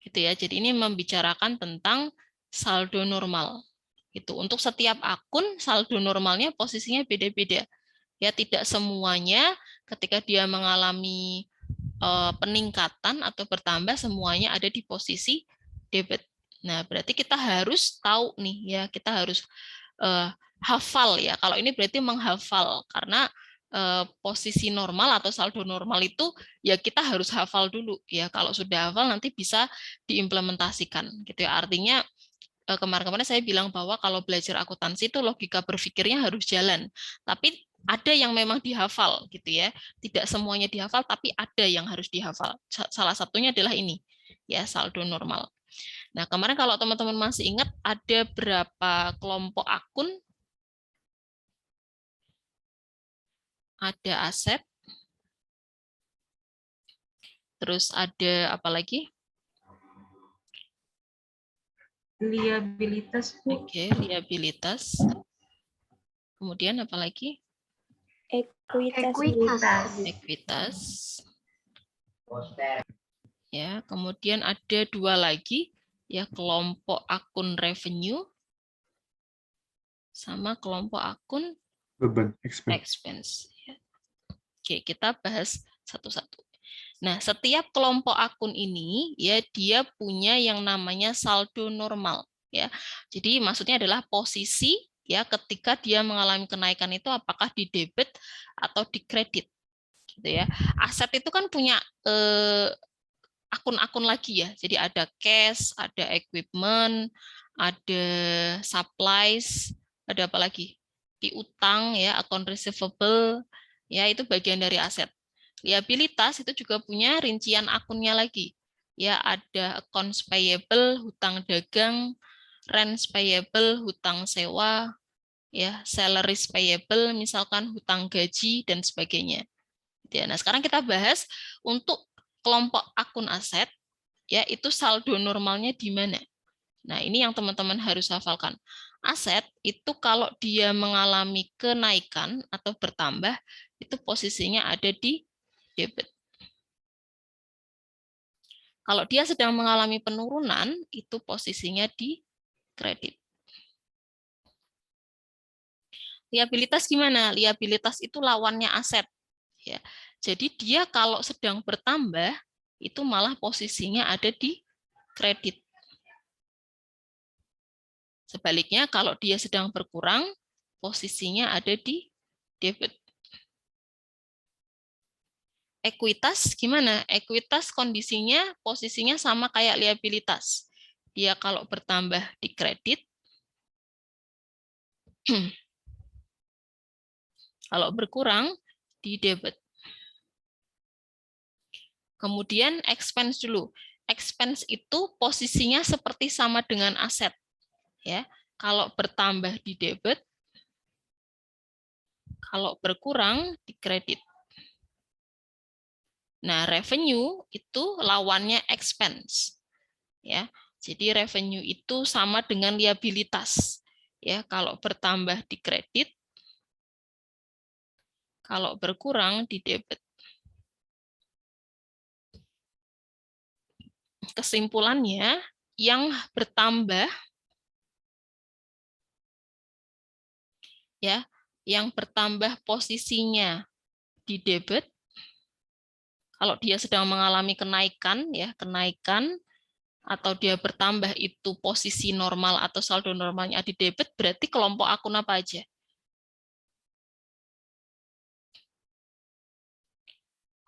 Gitu ya. Jadi ini membicarakan tentang saldo normal. Itu untuk setiap akun saldo normalnya posisinya beda-beda. Ya, tidak semuanya ketika dia mengalami peningkatan atau bertambah semuanya ada di posisi debit. Nah, berarti kita harus tahu nih ya, kita harus hafal ya. Kalau ini berarti menghafal karena posisi normal atau saldo normal itu ya kita harus hafal dulu ya. Kalau sudah hafal nanti bisa diimplementasikan gitu ya. Artinya kemarin-kemarin saya bilang bahwa kalau belajar akuntansi itu logika berpikirnya harus jalan. Tapi ada yang memang dihafal gitu ya. Tidak semuanya dihafal tapi ada yang harus dihafal. Salah satunya adalah ini ya, saldo normal. Nah, kemarin kalau teman-teman masih ingat ada berapa kelompok akun? Ada aset, terus ada apa lagi? Liabilitas, Bu. Oke, liabilitas. Kemudian apa lagi? Ekuitas. Ekuitas. Ya, kemudian ada dua lagi ya, kelompok akun revenue sama kelompok akun beban expense. Ya. Oke, kita bahas satu-satu. Nah, setiap kelompok akun ini ya dia punya yang namanya saldo normal ya. Jadi maksudnya adalah posisi ya ketika dia mengalami kenaikan itu apakah di debit atau di kredit gitu ya. Aset itu kan punya akun-akun lagi ya. Jadi ada cash, ada equipment, ada supplies, ada apa lagi? Piutang ya, account receivable ya, itu bagian dari aset. Liabilitas itu juga punya rincian akunnya lagi. Ya, ada accounts payable, hutang dagang, rents payable, hutang sewa, ya, salaries payable, misalkan hutang gaji dan sebagainya. Ya, nah, sekarang kita bahas untuk kelompok akun aset, ya, itu saldo normalnya di mana. Nah, ini yang teman-teman harus hafalkan. Aset itu kalau dia mengalami kenaikan atau bertambah, itu posisinya ada di debit. Kalau dia sedang mengalami penurunan, itu posisinya di kredit. Liabilitas gimana? Liabilitas itu lawannya aset. Ya. Jadi dia kalau sedang bertambah, itu malah posisinya ada di kredit. Sebaliknya, kalau dia sedang berkurang, posisinya ada di debit. Ekuitas gimana? Ekuitas kondisinya, posisinya sama kayak liabilitas. Dia kalau bertambah di kredit, kalau berkurang di debit. Kemudian expense dulu. Expense itu posisinya seperti sama dengan aset. Ya, kalau bertambah di debit, kalau berkurang di kredit. Nah, revenue itu lawannya expense. Ya. Jadi revenue itu sama dengan liabilitas. Ya, kalau bertambah di kredit, kalau berkurang di debit. Kesimpulannya, yang bertambah ya, yang bertambah posisinya di debit, kalau dia sedang mengalami kenaikan ya, kenaikan atau dia bertambah itu posisi normal atau saldo normalnya di debit, berarti kelompok akun apa aja?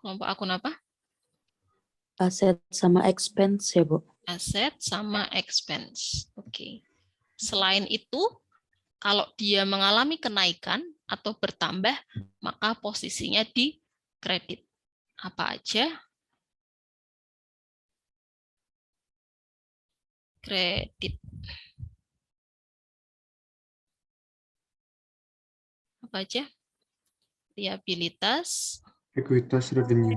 Kelompok akun apa? Aset sama expense ya, Bu. Aset sama expense. Oke. Selain itu, kalau dia mengalami kenaikan atau bertambah, maka posisinya di kredit. Apa aja? Kredit. Apa aja? Liabilitas, ekuitas revenue.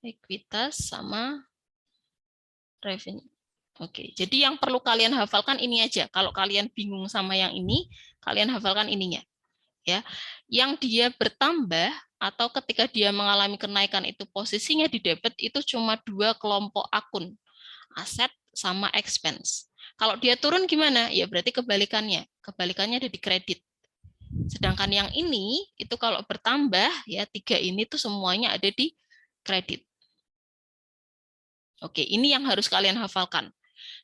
ekuitas, sama revenue. Oke, jadi yang perlu kalian hafalkan ini aja. Kalau kalian bingung sama yang ini, kalian hafalkan ininya. Ya, yang dia bertambah atau ketika dia mengalami kenaikan itu posisinya di debit itu cuma dua kelompok akun. aset sama expense. Kalau dia turun gimana? Ya berarti kebalikannya. Kebalikannya ada di kredit. Sedangkan yang ini itu kalau bertambah ya 3 ini tuh semuanya ada di kredit. Oke, ini yang harus kalian hafalkan.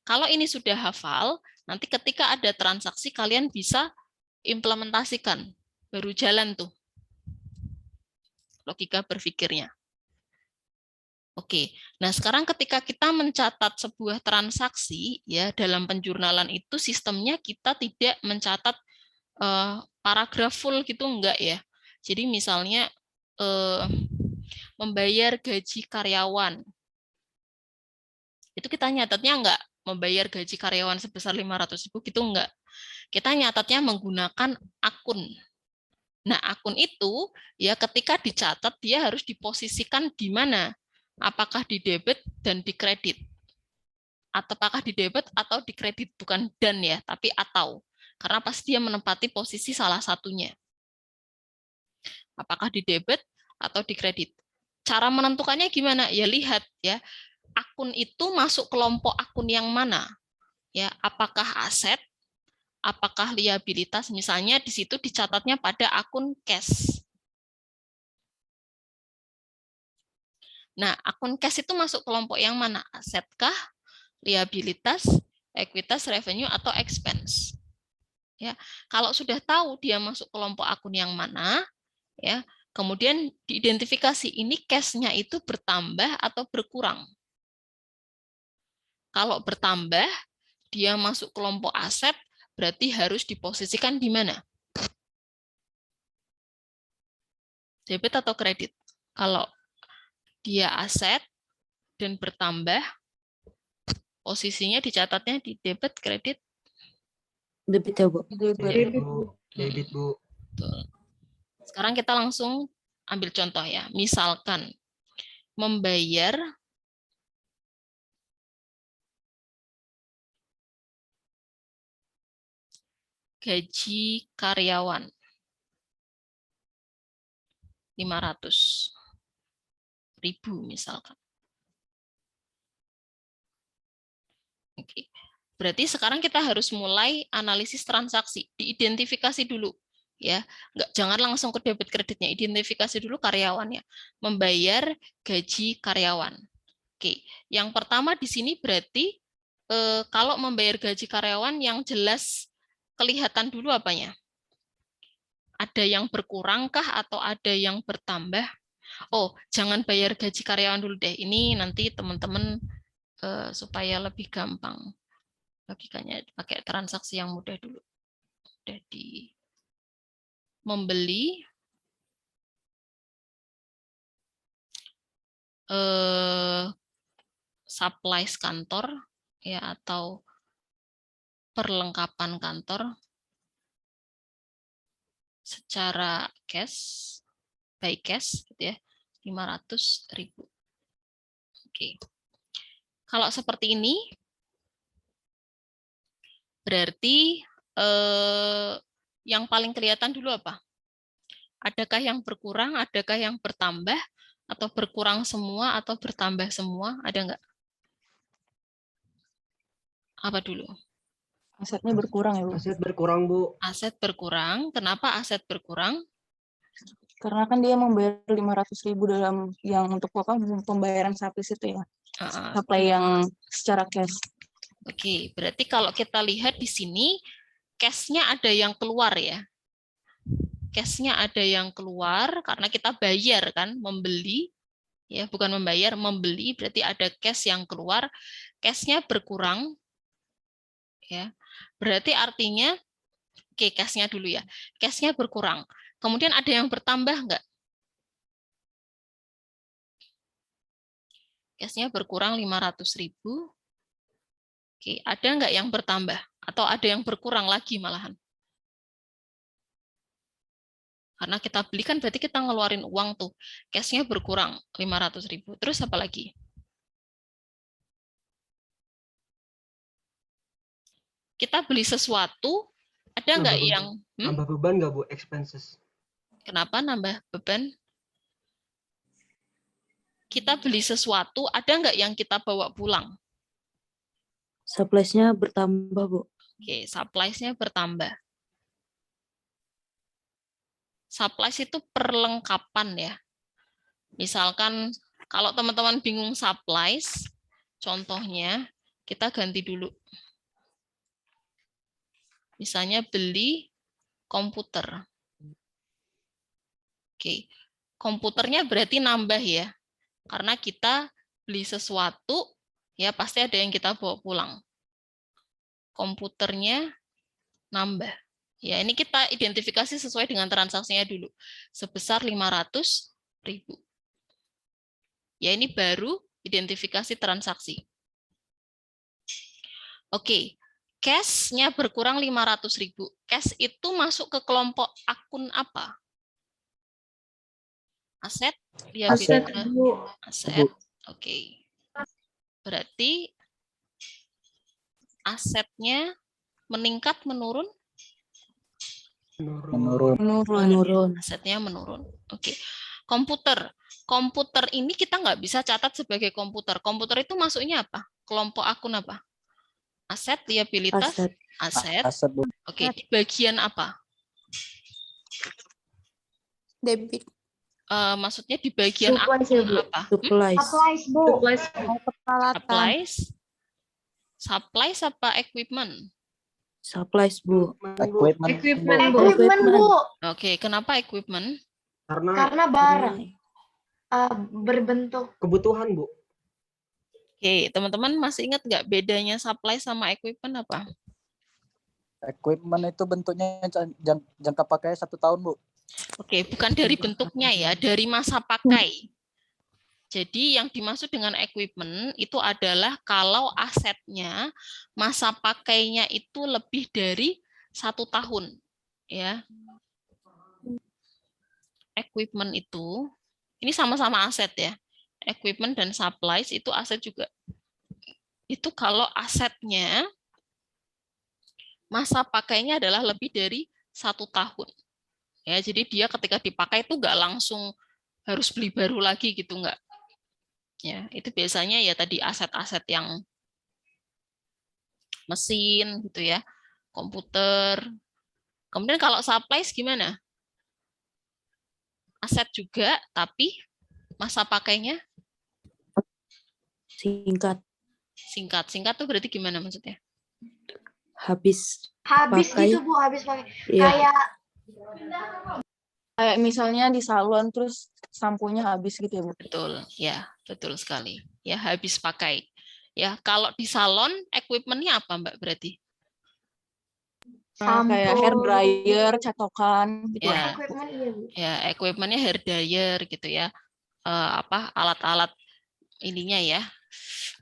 Kalau ini sudah hafal, nanti ketika ada transaksi kalian bisa implementasikan. Baru jalan tuh logika berpikirnya. Oke, nah sekarang ketika kita mencatat sebuah transaksi ya dalam penjurnalan itu sistemnya kita tidak mencatat paragraf full gitu enggak ya. Jadi misalnya membayar gaji karyawan. Itu kita nyatatnya enggak membayar gaji karyawan sebesar 500.000 gitu enggak. Kita nyatatnya menggunakan akun. Nah, akun itu ya ketika dicatat dia harus diposisikan di mana? Apakah di debit dan di kredit? Apakah di debit atau di kredit? Bukan dan ya, tapi atau. Karena pasti dia menempati posisi salah satunya. Apakah di debit atau di kredit? Cara menentukannya gimana? Ya lihat ya, akun itu masuk kelompok akun yang mana? Ya, apakah aset? Apakah liabilitas? Misalnya di situ dicatatnya pada akun cash. Nah, akun cash itu masuk kelompok yang mana? Asetkah, liabilitas, ekuitas, revenue, atau expense? Ya, kalau sudah tahu dia masuk kelompok akun yang mana, ya, kemudian diidentifikasi ini cash-nya itu bertambah atau berkurang. Kalau bertambah, dia masuk kelompok aset, berarti harus diposisikan di mana? Debit atau kredit? Kalau dia aset dan bertambah, posisinya dicatatnya di debit, kredit. Debit ya, Bu. Debit, Bu. Debit, Bu. Betul. Sekarang kita langsung ambil contoh ya. Misalkan membayar gaji karyawan 500.000 misalkan. Oke. Berarti sekarang kita harus mulai analisis transaksi, diidentifikasi dulu ya. Jangan langsung ke debit kreditnya, identifikasi dulu karyawannya. Membayar gaji karyawan. Oke, yang pertama di sini berarti kalau membayar gaji karyawan yang jelas kelihatan dulu apanya? Ada yang berkurangkah atau ada yang bertambah? Oh, jangan bayar gaji karyawan dulu deh. Ini nanti teman-teman supaya lebih gampang. Logikanya pakai transaksi yang mudah dulu. Udah di membeli supplies kantor ya atau perlengkapan kantor secara cash, by cash gitu ya, 500.000. Oke. Kalau seperti ini berarti yang paling kelihatan dulu apa? Adakah yang berkurang, adakah yang bertambah, atau berkurang semua, atau bertambah semua? Ada nggak? Apa dulu? Asetnya berkurang ya, Bu. Aset berkurang, Bu. Aset berkurang. Kenapa aset berkurang? Karena kan dia membayar 500.000 dalam yang untuk apa pembayaran saplis itu ya. Supply yang secara cash. Oke, berarti kalau kita lihat di sini, cash-nya ada yang keluar ya. Cash-nya ada yang keluar karena kita bayar kan, membeli. Ya, bukan membayar, membeli, berarti ada cash yang keluar. Cash-nya berkurang. Ya, berarti artinya, oke, cash-nya dulu ya. Cash-nya berkurang. Kemudian ada yang bertambah nggak? Cash-nya berkurang 500.000. Oke, ada nggak yang bertambah? Atau ada yang berkurang lagi malahan? Karena kita beli kan berarti kita ngeluarin uang tuh. Cash-nya berkurang 500.000. Terus apa lagi? Kita beli sesuatu, ada nggak yang... Nambah beban nggak, Bu? Expenses. Kenapa nambah beban? Kita beli sesuatu, ada nggak yang kita bawa pulang? Supplies-nya bertambah, Bu. Oke, supplies-nya bertambah. Supplies itu perlengkapan ya. Misalkan kalau teman-teman bingung supplies, contohnya kita ganti dulu. Misalnya beli komputer. Oke, komputernya berarti nambah ya. Karena kita beli sesuatu, ya pasti ada yang kita bawa pulang. Komputernya nambah. Ya, ini kita identifikasi sesuai dengan transaksinya dulu. Sebesar 500.000. Ya, ini baru identifikasi transaksi. Oke, cash-nya berkurang 500.000. Cash itu masuk ke kelompok akun apa? Aset? Aset, Liabilitas. Bu. Aset. Oke. Berarti asetnya meningkat, menurun? Menurun. Menurun. Asetnya menurun. Oke. Komputer. Komputer ini kita nggak bisa catat sebagai komputer. Komputer itu masuknya apa? Kelompok akun apa? Aset, liabilitas, Aset. aset. Aset, Bu. Oke, di bagian apa? Debit. Maksudnya di bagian Supplies ya, akun Bu. apa? Supplies. Supplies, Bu. Peralatan. Supplies. Supplies apa equipment? Supplies, Bu. Equipment, Equipment, Bu. Bu. Equipment, Bu. Oke, kenapa equipment? Karena barang berbentuk. kebutuhan, Bu. Oke, teman-teman masih ingat nggak bedanya supply sama equipment apa? Equipment itu bentuknya jangka pakai 1 tahun, Bu. Oke, bukan dari bentuknya ya, dari masa pakai. Jadi yang dimaksud dengan equipment itu adalah kalau asetnya masa pakainya itu lebih dari 1 tahun, ya. Equipment itu ini sama-sama aset ya. Equipment dan supplies itu aset juga. Itu kalau asetnya masa pakainya adalah lebih dari 1 tahun. Ya, jadi dia ketika dipakai itu nggak langsung harus beli baru lagi gitu, nggak. Ya, itu biasanya ya tadi aset-aset yang mesin gitu ya, komputer. Kemudian kalau supplies gimana? Aset juga, tapi masa pakainya Singkat. singkat. Singkat tuh berarti gimana maksudnya? Habis Habis pakai. gitu, Bu. Habis pakai. Iya. Kayak misalnya di salon terus sampunya habis gitu ya, Bu. Betul, ya, betul sekali. Ya, habis pakai. Ya, kalau di salon equipment-nya apa, Mbak, berarti? Kayak hair dryer, catokan gitu. Ya, Equipment iya, Bu. ya, equipment-nya hair dryer gitu ya. Apa alat-alat ininya ya.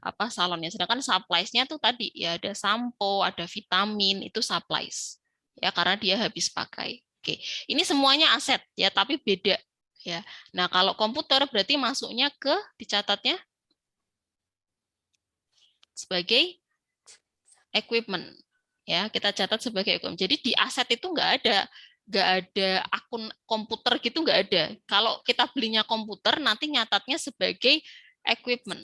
Apa salonnya. Sedangkan supplies-nya tuh tadi ya ada sampo, ada vitamin, itu supplies. Ya, karena dia habis pakai. Oke, ini semuanya aset ya, tapi beda ya. Nah, kalau komputer berarti masuknya ke dicatatnya sebagai equipment ya, kita catat sebagai equipment. Jadi di aset itu nggak ada akun komputer gitu, nggak ada. Kalau kita belinya komputer nanti nyatatnya sebagai equipment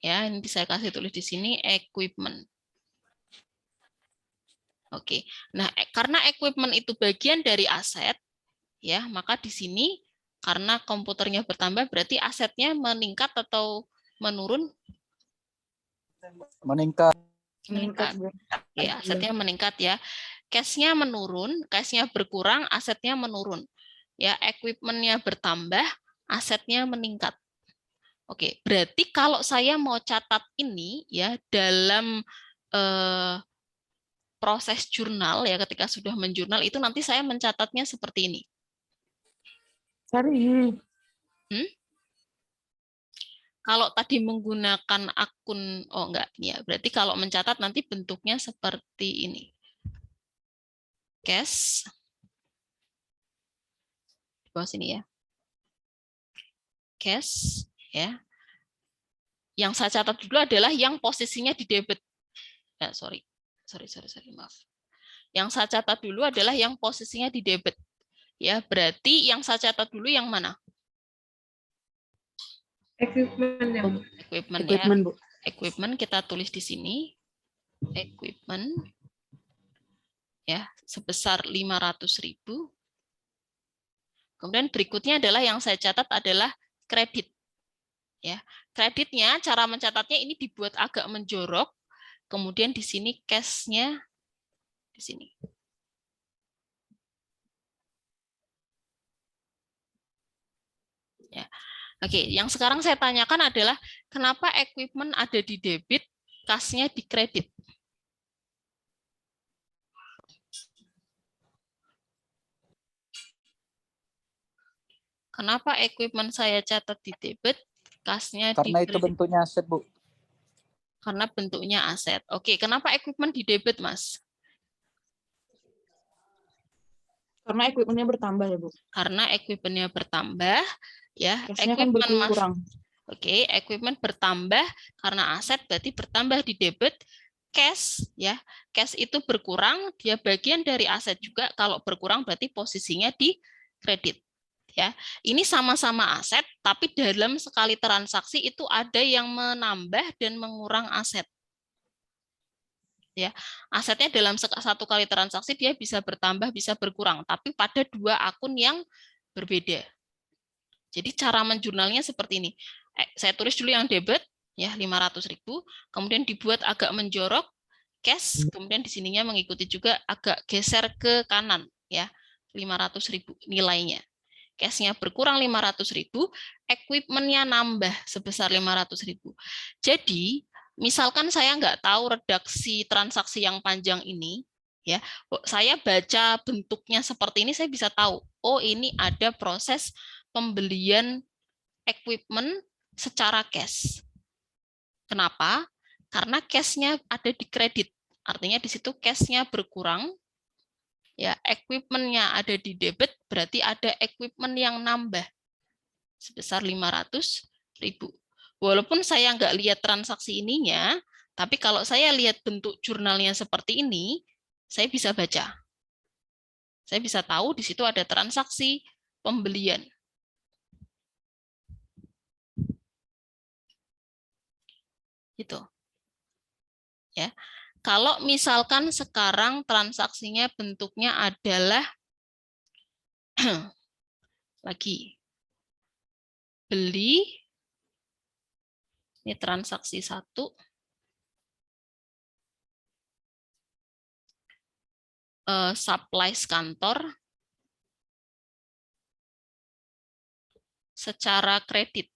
ya. Ini saya kasih tulis di sini equipment. Oke, nah karena equipment itu bagian dari aset, ya maka di sini karena komputernya bertambah berarti asetnya meningkat atau menurun? Meningkat. Meningkat. Ya, asetnya meningkat ya. Cash-nya menurun, cash-nya berkurang, asetnya menurun. Ya, equipment-nya bertambah, asetnya meningkat. Oke, berarti kalau saya mau catat ini ya dalam proses jurnal ya, ketika sudah menjurnal itu nanti saya mencatatnya seperti ini. Kalau tadi menggunakan akun, oh enggak, ya berarti kalau mencatat nanti bentuknya seperti ini. Cash, di bawah sini ya. Cash, ya. Yang saya catat dulu adalah yang posisinya di debit. Ya, sorry, maaf. Yang saya catat dulu adalah yang posisinya di debit. Ya, berarti yang saya catat dulu yang mana? Equipment ya, Bu. Equipment ya. Equipment, Bu. Equipment kita tulis di sini. equipment ya sebesar 500.000. Kemudian berikutnya adalah yang saya catat adalah kredit. Ya, kreditnya cara mencatatnya ini dibuat agak menjorok. Kemudian di sini cash-nya di sini. Ya. Oke, yang sekarang saya tanyakan adalah kenapa equipment ada di debit, kas-nya di kredit? Kenapa equipment saya catat di debit, kasnya di Karena itu kredit? bentuknya aset, Bu. Karena bentuknya aset. Oke, kenapa equipment di debit, Mas? Karena equipment-nya bertambah ya, Bu. Karena equipment-nya bertambah, ya. Cash-nya kan Equipment, Mas. berkurang. Oke, equipment bertambah karena aset berarti bertambah di debit. Cash, ya. Cash itu berkurang, dia bagian dari aset juga. Kalau berkurang berarti posisinya di kredit. Ya, ini sama-sama aset, tapi dalam sekali transaksi itu ada yang menambah dan mengurang aset. Ya, asetnya dalam satu kali transaksi dia bisa bertambah, bisa berkurang, tapi pada dua akun yang berbeda. Jadi cara menjurnalnya seperti ini. Saya tulis dulu yang debit, ya 500.000, kemudian dibuat agak menjorok, cash, kemudian di sininya mengikuti juga agak geser ke kanan, ya 500.000 nilainya. Cash-nya berkurang 500.000, equipment-nya nambah sebesar 500.000. Jadi, misalkan saya nggak tahu redaksi transaksi yang panjang ini, ya, saya baca bentuknya seperti ini, saya bisa tahu, oh ini ada proses pembelian equipment secara cash. Kenapa? Karena cash-nya ada di kredit. Artinya di situ cash-nya berkurang, ya, equipment-nya ada di debit, berarti ada equipment yang nambah sebesar 500.000. Walaupun saya nggak lihat transaksi ininya, tapi kalau saya lihat bentuk jurnalnya seperti ini, saya bisa baca. Saya bisa tahu di situ ada transaksi pembelian. Gitu. Ya. Kalau misalkan sekarang transaksinya bentuknya adalah lagi beli, ini transaksi 1, supplies kantor secara kredit.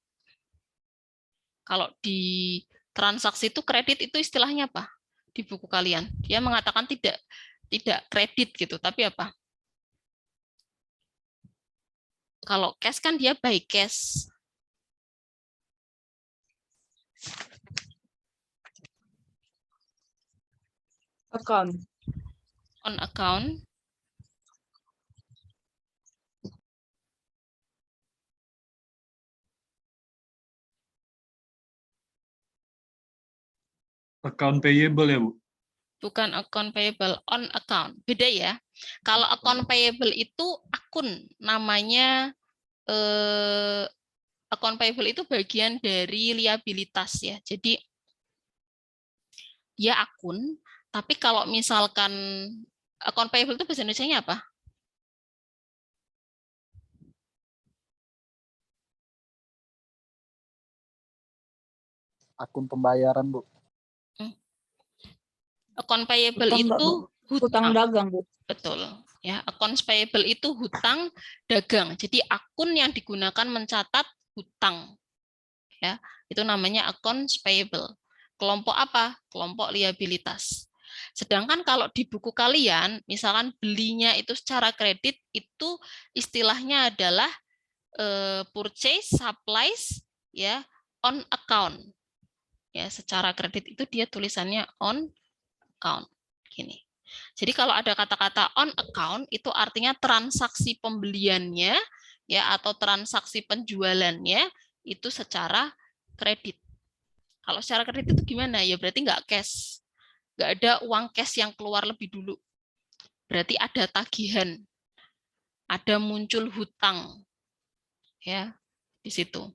Kalau di transaksi itu kredit itu istilahnya apa? Di buku kalian. Dia mengatakan tidak kredit gitu, tapi apa? Kalau cash kan dia by cash. Account. On account. Account payable ya, Bu? Bukan account payable, on account. Beda ya. Kalau account payable itu akun, namanya account payable itu bagian dari liabilitas ya. Jadi dia akun, tapi kalau misalkan account payable itu bahasa Indonesianya apa? Akun pembayaran, Bu. Account payable Hutang nggak, itu Bu? Hutang dagang, Bu. Betul. Ya, accounts payable itu hutang dagang. Jadi akun yang digunakan mencatat hutang. Ya, itu namanya accounts payable. Kelompok apa? Kelompok liabilitas. Sedangkan kalau di buku kalian, misalkan belinya itu secara kredit, itu istilahnya adalah purchase supplies ya on account. Ya, secara kredit itu dia tulisannya on account. Gini. Jadi kalau ada kata-kata on account itu artinya transaksi pembeliannya ya atau transaksi penjualannya itu secara kredit. Kalau secara kredit itu gimana? Ya berarti nggak cash. Nggak ada uang cash yang keluar lebih dulu. Berarti ada tagihan. Ada muncul hutang. Ya, di situ.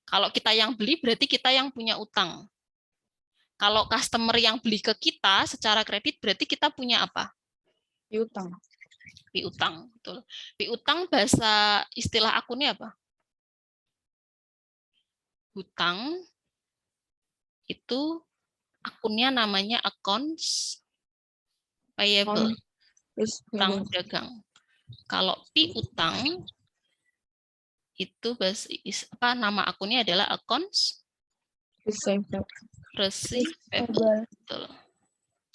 Kalau kita yang beli berarti kita yang punya utang. Kalau customer yang beli ke kita secara kredit berarti kita punya apa? Piutang. Piutang, betul. Piutang bahasa istilah akunnya apa? Hutang itu akunnya namanya accounts payable, Terus utang dagang. Kalau piutang itu nama akunnya adalah accounts receivable. Betul.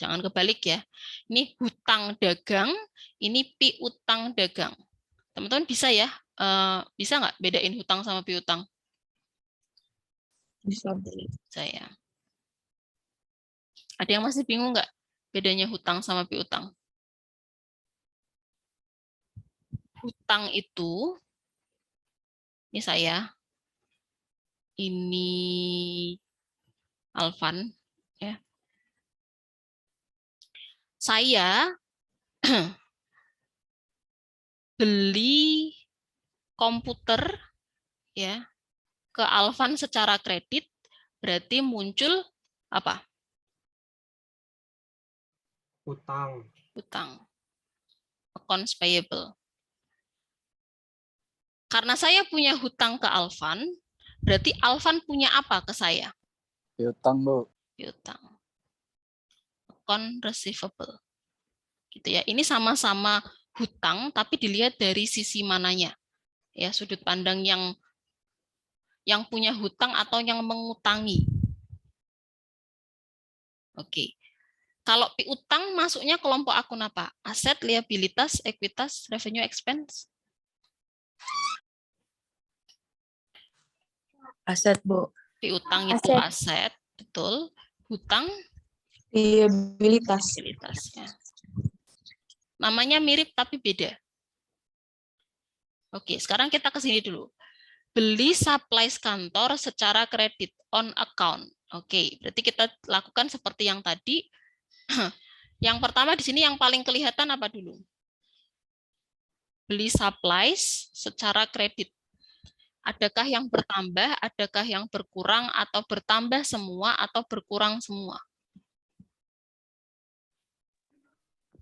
Jangan kebalik ya. Ini hutang dagang, ini piutang dagang. Teman-teman bisa ya? Bisa nggak bedain hutang sama piutang? bisa. Saya. Ada yang masih bingung nggak bedanya hutang sama piutang? Hutang itu, ini saya, ini Alvan, ya. Saya beli komputer ya ke Alvan secara kredit, berarti muncul apa? Hutang. Hutang. Accounts payable. Karena saya punya hutang ke Alvan, berarti Alvan punya apa ke saya? Piutang, Bu. Piutang. Account receivable. Gitu ya. Ini sama-sama hutang tapi dilihat dari sisi mananya. Ya, sudut pandang yang punya hutang atau yang mengutangi. Oke. Kalau piutang masuknya kelompok akun apa? Aset, liabilitas, ekuitas, revenue, expense. Aset, Bu. Piutang itu aset, betul. Hutang Liabilitas. liabilitasnya. Namanya mirip tapi beda. Oke, sekarang kita ke sini dulu. Beli supplies kantor secara kredit on account. Oke, berarti kita lakukan seperti yang tadi. Yang pertama di sini yang paling kelihatan apa dulu? Beli supplies secara kredit. Adakah yang bertambah, adakah yang berkurang, atau bertambah semua, atau berkurang semua?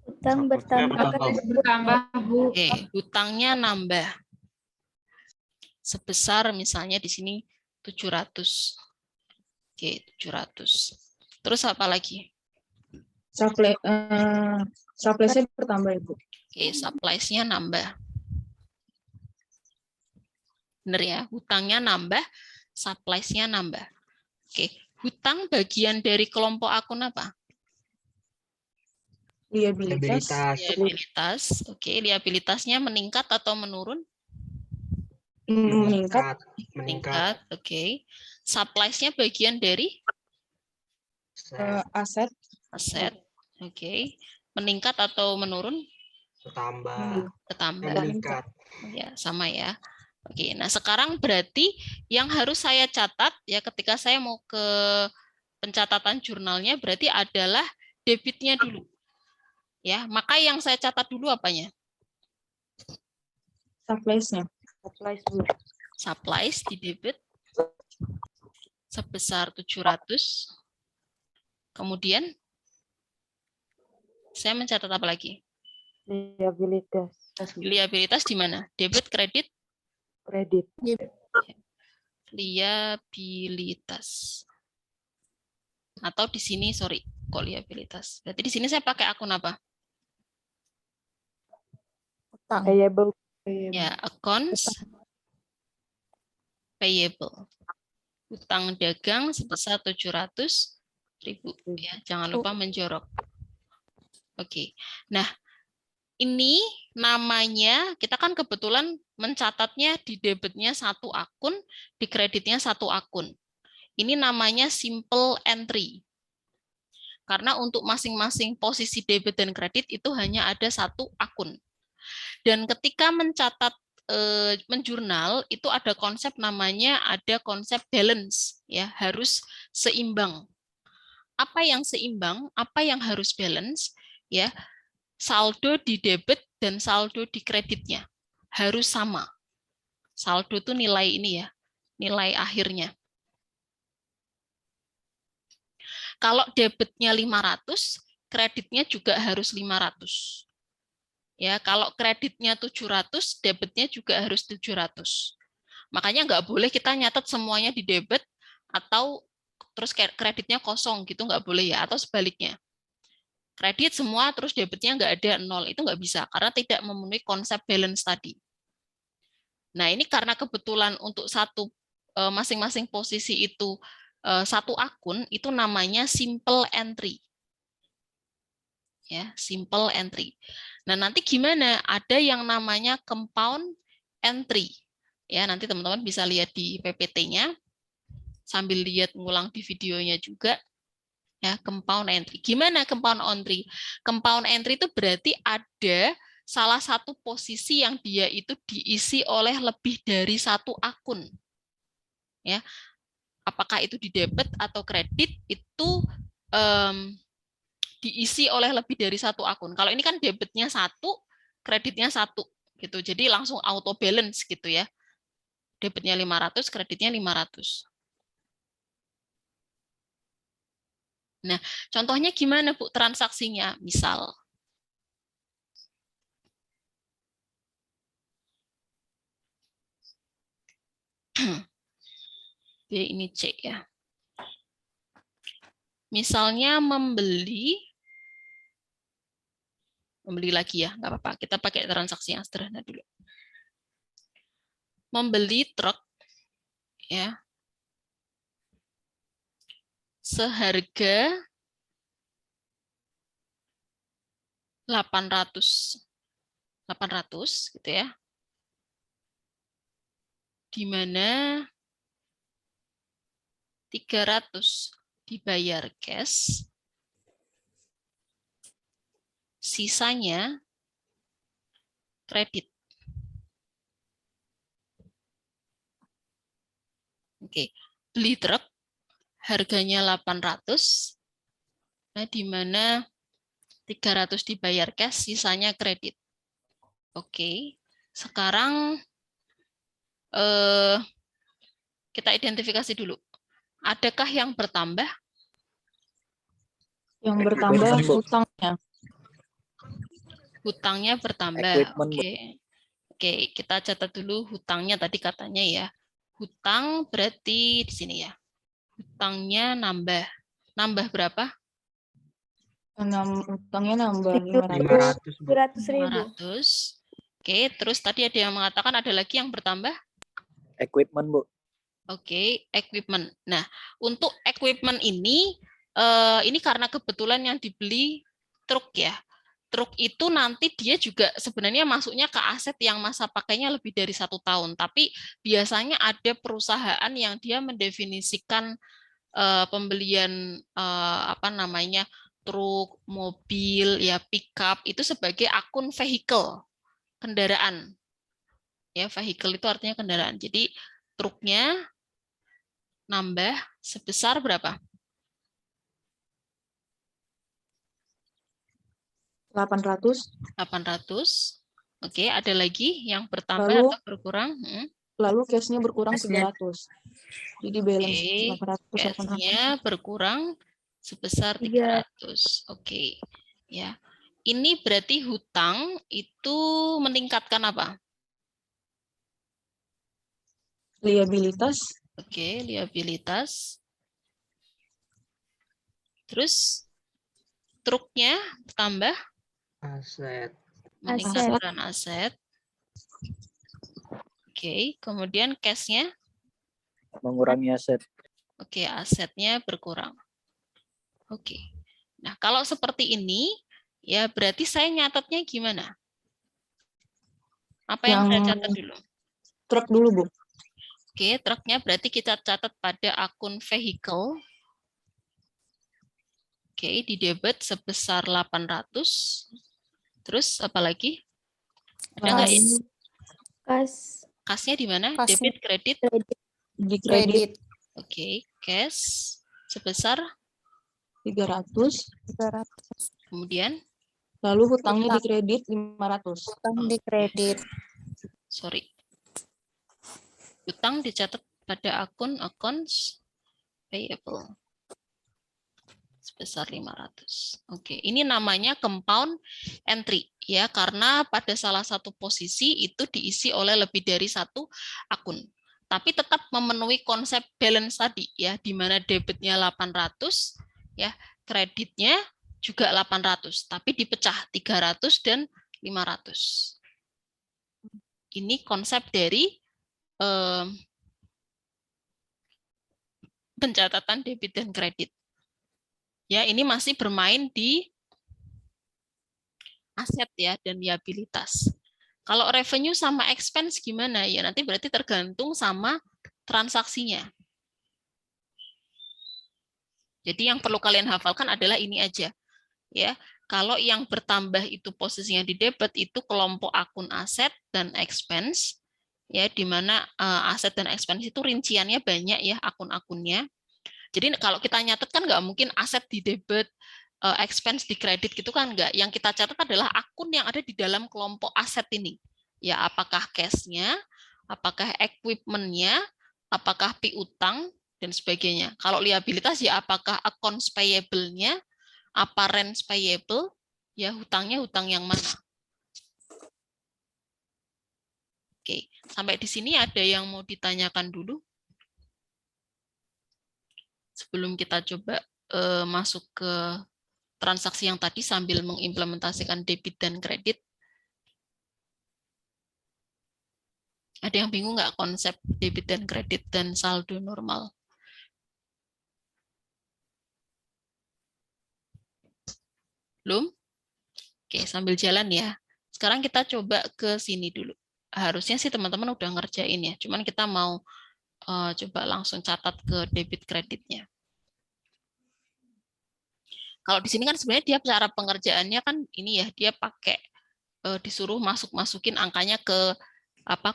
Hutang bertambah, Bu. Oke, hutangnya nambah. Sebesar misalnya di sini 700. Oke, 700. Terus apa lagi? Supply-nya bertambah, Ibu. Oke, supplies-nya nambah. Benar ya, hutangnya nambah, supplies-nya nambah. Oke, hutang bagian dari kelompok akun apa? Liabilitas. Liabilitas. Oke, liabilitasnya meningkat atau menurun? Meningkat. Meningkat. Oke. Supplies-nya bagian dari Aset. aset. Oke. Meningkat atau menurun? Bertambah. Bertambah. Meningkat. Ya, sama ya. Oke, nah sekarang berarti yang harus saya catat ya ketika saya mau ke pencatatan jurnalnya berarti adalah debitnya dulu. Ya, maka yang saya catat dulu apanya? Supplies-nya. Supplies, Bu. Supplies di debit sebesar 700. Kemudian saya mencatat apa lagi? Liabilitas. Liabilitas di mana? Debit, kredit? Kredit. Liabilitas. Atau di sini, sorry, kok liabilitas. Berarti di sini saya pakai akun apa? Payable. Ya, accounts payable. Utang dagang sebesar 700.000. Ya, jangan lupa menjorok. Oke. Nah, ini namanya, kita kan kebetulan mencatatnya di debitnya satu akun, di kreditnya satu akun. Ini namanya simple entry. Karena untuk masing-masing posisi debit dan kredit itu hanya ada satu akun. Dan ketika mencatat menjurnal itu ada konsep namanya ada konsep balance ya, harus seimbang. Apa yang seimbang, apa yang harus balance ya? Saldo di debit dan saldo di kreditnya harus sama. Saldo itu nilai ini ya, nilai akhirnya. Kalau debitnya 500, kreditnya juga harus 500. Ya, kalau kreditnya 700, debitnya juga harus 700. Makanya nggak boleh kita nyatet semuanya di debit atau terus kreditnya kosong gitu, nggak boleh ya, atau sebaliknya. Kredit semua terus debitnya nggak ada 0, itu nggak bisa karena tidak memenuhi konsep balance tadi. Nah, ini karena kebetulan untuk masing-masing posisi itu satu akun, itu namanya simple entry. Ya, simple entry. Nah, nanti gimana? Ada yang namanya compound entry. Ya, nanti teman-teman bisa lihat di PPT-nya sambil lihat ngulang di videonya juga. Ya, compound entry. Gimana compound entry? Compound entry itu berarti ada salah satu posisi yang dia itu diisi oleh lebih dari satu akun. Ya. Apakah itu di debit atau kredit itu diisi oleh lebih dari satu akun. Kalau ini kan debitnya 1, kreditnya 1 gitu. Jadi langsung auto balance gitu ya. Debitnya 500, kreditnya 500. Nah, contohnya gimana Bu transaksinya? Misal B ini C ya. Misalnya membeli lagi ya, nggak apa-apa. Kita pakai transaksi yang sederhana dulu. Membeli truk ya seharga 800 gitu ya. Di mana 300 dibayar cash, sisanya kredit. Oke, beli truk harganya 800, nah di mana 300 dibayar cash, sisanya kredit. Oke, sekarang kita identifikasi dulu. Adakah yang bertambah? Yang bertambah hutangnya. Hutangnya bertambah. Equipment, Bu. Oke, kita catat dulu hutangnya tadi katanya ya. Hutang berarti di sini ya. Hutangnya nambah. Nambah berapa? Hutangnya nambah 500. 700.000. 500. Oke, terus tadi ada yang mengatakan ada lagi yang bertambah? Equipment, Bu. Oke, equipment. Nah, untuk equipment ini karena kebetulan yang dibeli truk ya. Truk itu nanti dia juga sebenarnya masuknya ke aset yang masa pakainya lebih dari 1 tahun. Tapi biasanya ada perusahaan yang dia mendefinisikan pembelian truk, mobil, ya pickup itu sebagai akun vehicle, kendaraan. Ya, vehicle itu artinya kendaraan. Jadi truknya nambah sebesar berapa? 800. 800. Oke, ada lagi yang bertambah Lalu, atau berkurang? Lalu cashnya berkurang 300. Jadi balance Oke, 800. cashnya berkurang sebesar 300. Oke, ya. Ini berarti hutang itu meningkatkan apa? Liabilitas. Oke, liabilitas. Terus truknya tambah Aset. meningkatkan aset. Oke, kemudian cash-nya Mengurangi aset. oke, asetnya berkurang. Oke. Nah, kalau seperti ini ya berarti saya nyatetnya gimana? Apa yang saya catat dulu? Truk dulu, Bu. Oke, truknya berarti kita catat pada akun vehicle. Oke, di debit sebesar 800. Terus apa lagi? Ada nggak ya? Kas. Kasnya di mana? Kasnya. Debit, kredit? Di kredit Oke, cash sebesar 300. kemudian Lalu hutangnya di kredit 500. di kredit. Sorry. Hutang dicatat pada akun accounts payable. Besar 500. Oke, ini namanya compound entry ya, karena pada salah satu posisi itu diisi oleh lebih dari satu akun. Tapi tetap memenuhi konsep balance tadi ya, di mana debitnya 800 ya, kreditnya juga 800, tapi dipecah 300 dan 500. Ini konsep dari pencatatan debit dan kredit. Ya, ini masih bermain di aset ya dan liabilitas. Kalau revenue sama expense gimana? Ya nanti berarti tergantung sama transaksinya. Jadi yang perlu kalian hafalkan adalah ini aja. Ya, kalau yang bertambah itu posisinya di debit itu kelompok akun aset dan expense. Ya, di mana aset dan expense itu rinciannya banyak ya akun-akunnya. Jadi kalau kita nyatet kan nggak mungkin aset di debit, expense di kredit gitu kan nggak. Yang kita catat adalah akun yang ada di dalam kelompok aset ini. Ya, apakah cash-nya, apakah equipment-nya, apakah piutang, dan sebagainya. Kalau liabilitas ya apakah accounts payable-nya, apa rents payable, ya hutangnya hutang yang mana. Oke, sampai di sini ada yang mau ditanyakan dulu? Sebelum kita coba masuk ke transaksi yang tadi sambil mengimplementasikan debit dan kredit. Ada yang bingung nggak konsep debit dan kredit dan saldo normal? Belum? Oke, sambil jalan ya. Sekarang kita coba ke sini dulu. Harusnya sih teman-teman udah ngerjain ya, cuman kita mau coba langsung catat ke debit kreditnya. Kalau di sini kan sebenarnya dia cara pengerjaannya kan ini ya, dia pakai disuruh masukin angkanya ke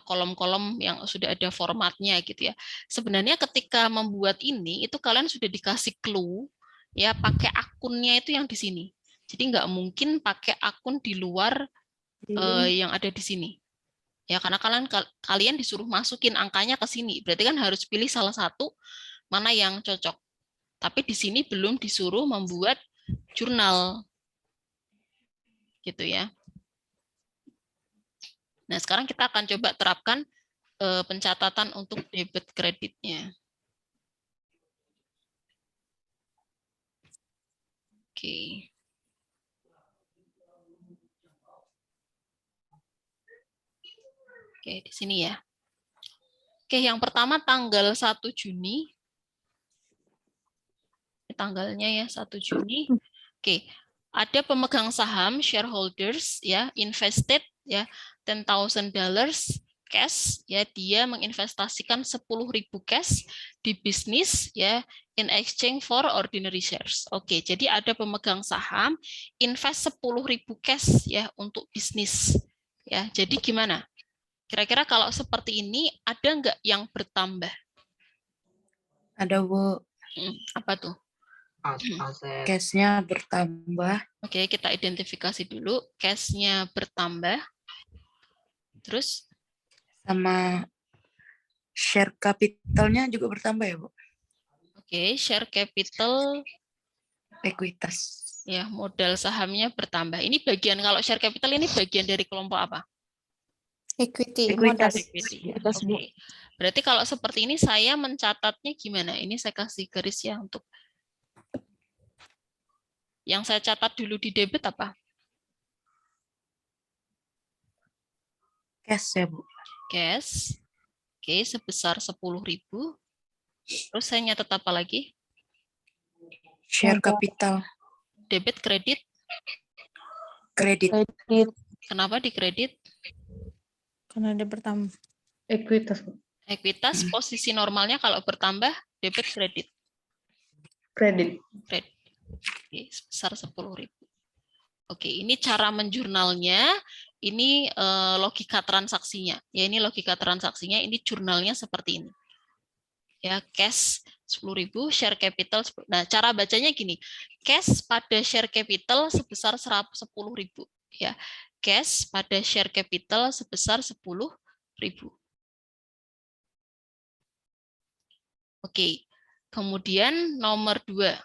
kolom-kolom yang sudah ada formatnya gitu ya. Sebenarnya ketika membuat ini itu kalian sudah dikasih clue ya, pakai akunnya itu yang di sini. Jadi nggak mungkin pakai akun di luar yang ada di sini. Ya karena kalian disuruh masukin angkanya ke sini. Berarti kan harus pilih salah satu mana yang cocok. Tapi di sini belum disuruh membuat jurnal. Gitu ya. Nah, sekarang kita akan coba terapkan pencatatan untuk debit kreditnya. Oke. Oke, di sini ya. Oke, yang pertama tanggal 1 Juni. Tanggalnya ya 1 Juni. Oke, ada pemegang saham shareholders ya, invested ya $10,000 cash ya, dia menginvestasikan 10.000 cash di bisnis ya in exchange for ordinary shares. Oke, jadi ada pemegang saham invest 10.000 cash ya untuk bisnis. Ya, jadi gimana? Kira-kira kalau seperti ini ada nggak yang bertambah? Ada, Bu. Apa tuh? Aset. Cash-nya bertambah. Oke, kita identifikasi dulu. Cash-nya bertambah. Terus? Sama share capital-nya juga bertambah ya, Bu? Oke, share capital. Ekuitas. Ya, modal sahamnya bertambah. Ini bagian, kalau share capital ini bagian dari kelompok apa? Equity, Ekuitas. modal. Equity. Kita sebut. Oke. Berarti kalau seperti ini saya mencatatnya gimana? Ini saya kasih garis ya untuk yang saya catat dulu di debit apa? Cash ya, Bu? Cash. Oke, sebesar 10.000. Terus saya nyatat apa lagi? Share capital. Debit, kredit. Kredit. Kredit. Kenapa di kredit? Karena ada bertambah. Ekuitas, Ekuitas posisi normalnya kalau bertambah debit kredit. kredit. Kredit. Oke, sebesar 10.000. Oke, ini cara menjurnalnya, ini logika transaksinya. Ya, ini logika transaksinya, ini jurnalnya seperti ini. Ya, cash 10.000, share capital. Nah, cara bacanya gini. Cash pada share capital sebesar 10.000. Ya, cash pada share capital sebesar 10.000. Oke. Kemudian nomor 2.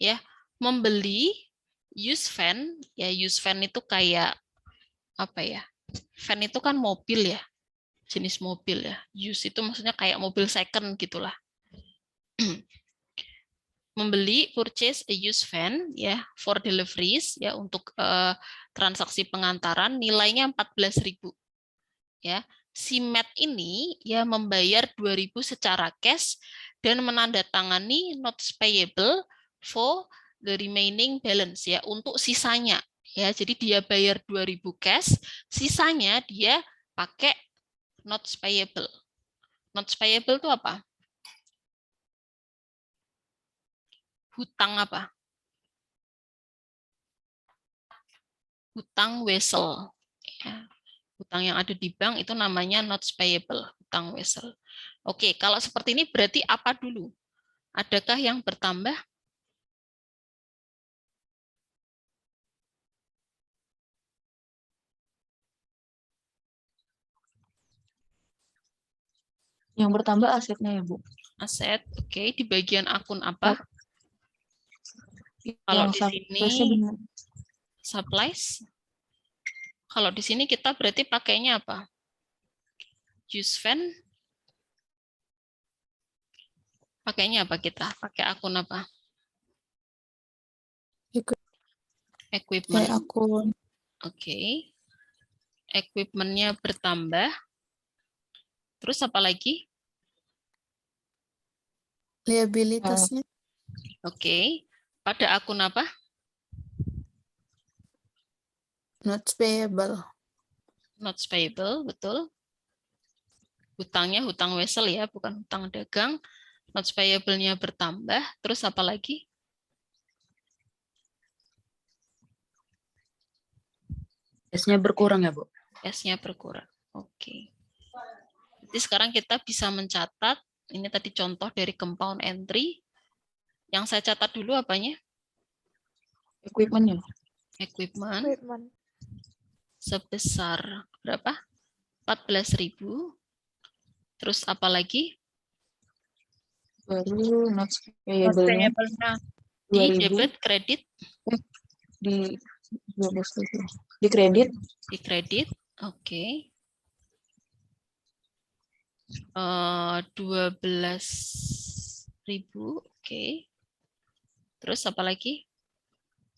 ya, membeli used van, ya used van itu kayak apa ya? Van itu kan mobil ya, jenis mobil ya. Used itu maksudnya kayak mobil second gitulah. Membeli purchase a used van ya for deliveries ya untuk transaksi pengantaran nilainya 14.000 ya. Si Matt ini ya membayar 2.000 secara cash dan menandatangani notes payable for the remaining balance ya untuk sisanya ya. Jadi dia bayar 2.000 cash, sisanya dia pakai notes payable. Notes payable itu apa? Hutang apa? Hutang wesel. Ya. Hutang yang ada di bank itu namanya notes payable, hutang wesel. Oke, kalau seperti ini berarti apa dulu? Adakah yang bertambah? Yang bertambah asetnya ya, Bu. Aset, oke. Di bagian akun apa? Kalau Yang di surplusnya sini benar. supplies. Kalau di sini kita berarti pakainya apa? Use van. Pakainya apa kita? Pakai akun apa? Equipment. Kayak akun Oke. Equipment-nya bertambah. Terus apa lagi? liabilitasnya Oke. Pada akun apa? notes payable. Notes payable, betul. Hutangnya hutang wesel ya, bukan hutang dagang. Notes payable-nya bertambah. Terus apa lagi? S-nya berkurang ya, Bu? S-nya berkurang. Oke. Jadi sekarang kita bisa mencatat, ini tadi contoh dari compound entry. Yang saya catat dulu apanya? Equipment ya. Equipment. Sebesar berapa? 14.000. Terus apa lagi? Baru notes payable-nya Di 2.000 debit, kredit, di 12.000. Di kredit di kredit. Oke. 12.000. Oke. Terus apa lagi?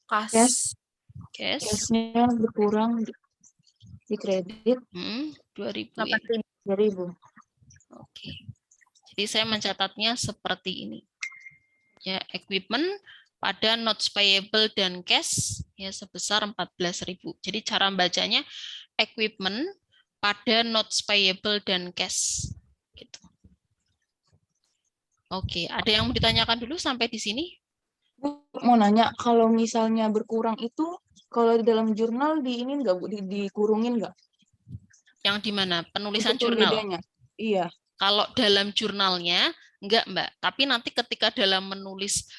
cash. Cash. Cash-nya berkurang di kredit 2.000 ya. 3.000. Oke. Jadi saya mencatatnya seperti ini. Ya, equipment pada notes payable dan cash ya sebesar 14.000. Jadi cara bacanya equipment pada notes payable dan cash gitu. Oke, ada yang mau ditanyakan dulu sampai di sini? Mau nanya, kalau misalnya berkurang itu, kalau di dalam jurnal di ini nggak, Bu? Dikurungin nggak? Yang di mana? Penulisan Itu jurnal. bedanya. Iya. Kalau dalam jurnalnya enggak, Mbak. Tapi nanti ketika dalam menulis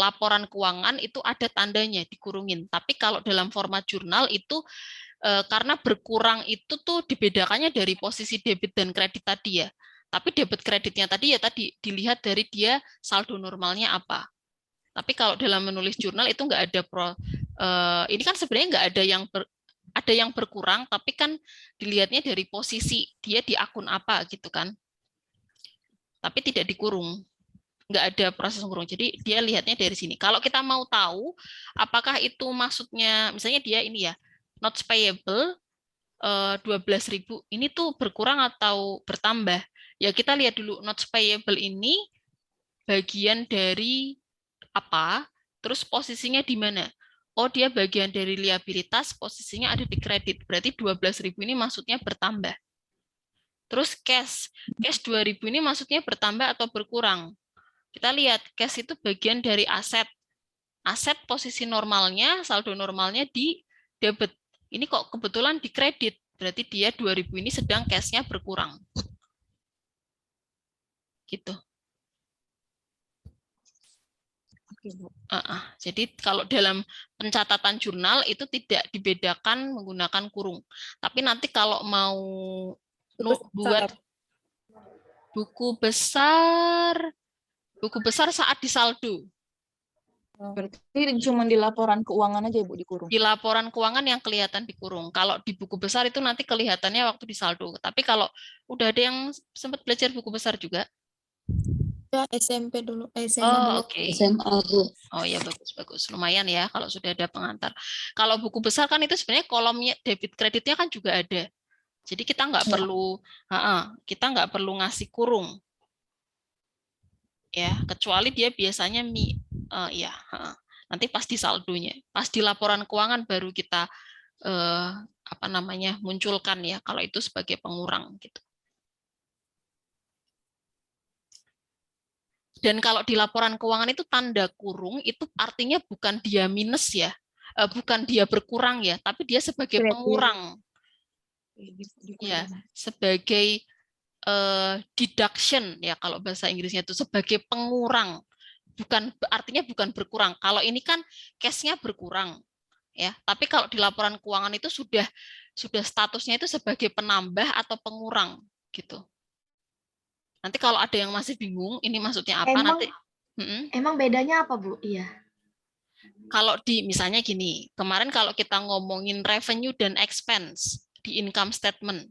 laporan keuangan itu ada tandanya dikurungin. Tapi kalau dalam format jurnal itu karena berkurang itu tuh dibedakannya dari posisi debit dan kredit tadi ya. Tapi debit kreditnya tadi ya tadi dilihat dari dia saldo normalnya apa. Tapi kalau dalam menulis jurnal itu nggak ada ini kan sebenarnya nggak ada yang berkurang, tapi kan dilihatnya dari posisi dia di akun apa gitu kan. Tapi tidak dikurung, nggak ada proses kurung. Jadi dia lihatnya dari sini. Kalau kita mau tahu apakah itu maksudnya, misalnya dia ini ya, notes payable 12.000 ini tuh berkurang atau bertambah? Ya kita lihat dulu notes payable ini bagian dari apa, terus posisinya di mana? Oh, dia bagian dari liabilitas, posisinya ada di kredit. Berarti 12.000 ini maksudnya bertambah. Terus cash 2.000 ini maksudnya bertambah atau berkurang? Kita lihat cash itu bagian dari aset. Aset posisi normalnya, saldo normalnya di debit. Ini kok kebetulan di kredit. Berarti dia 2.000 ini sedang cash-nya berkurang. Gitu. Jadi kalau dalam pencatatan jurnal itu tidak dibedakan menggunakan kurung. Tapi nanti kalau mau buat buku besar saat disaldo. Berarti cuma di laporan keuangan aja Bu dikurung. Di laporan keuangan yang kelihatan dikurung. Kalau di buku besar itu nanti kelihatannya waktu di saldo. Tapi kalau udah ada yang sempat belajar buku besar juga. Ya, SMP dulu, SMA Oh, dulu. oke. SMA, Bu. Oh ya, bagus-bagus. Lumayan ya kalau sudah ada pengantar. Kalau buku besar kan itu sebenarnya kolomnya debit kreditnya kan juga ada. Jadi kita nggak perlu ngasih kurung. Ya, kecuali dia biasanya nanti pas di saldonya, pas di laporan keuangan baru kita munculkan ya kalau itu sebagai pengurang gitu. Dan kalau di laporan keuangan itu tanda kurung itu artinya bukan dia minus ya, bukan dia berkurang ya, tapi dia sebagai pengurang. Ya, sebagai deduction ya kalau bahasa Inggrisnya itu sebagai pengurang. Artinya bukan berkurang. Kalau ini kan cashnya berkurang ya, tapi kalau di laporan keuangan itu sudah statusnya itu sebagai penambah atau pengurang gitu. Nanti kalau ada yang masih bingung, ini maksudnya apa nanti? Emang bedanya apa, Bu? Iya. Kalau misalnya gini, kemarin kalau kita ngomongin revenue dan expense di income statement,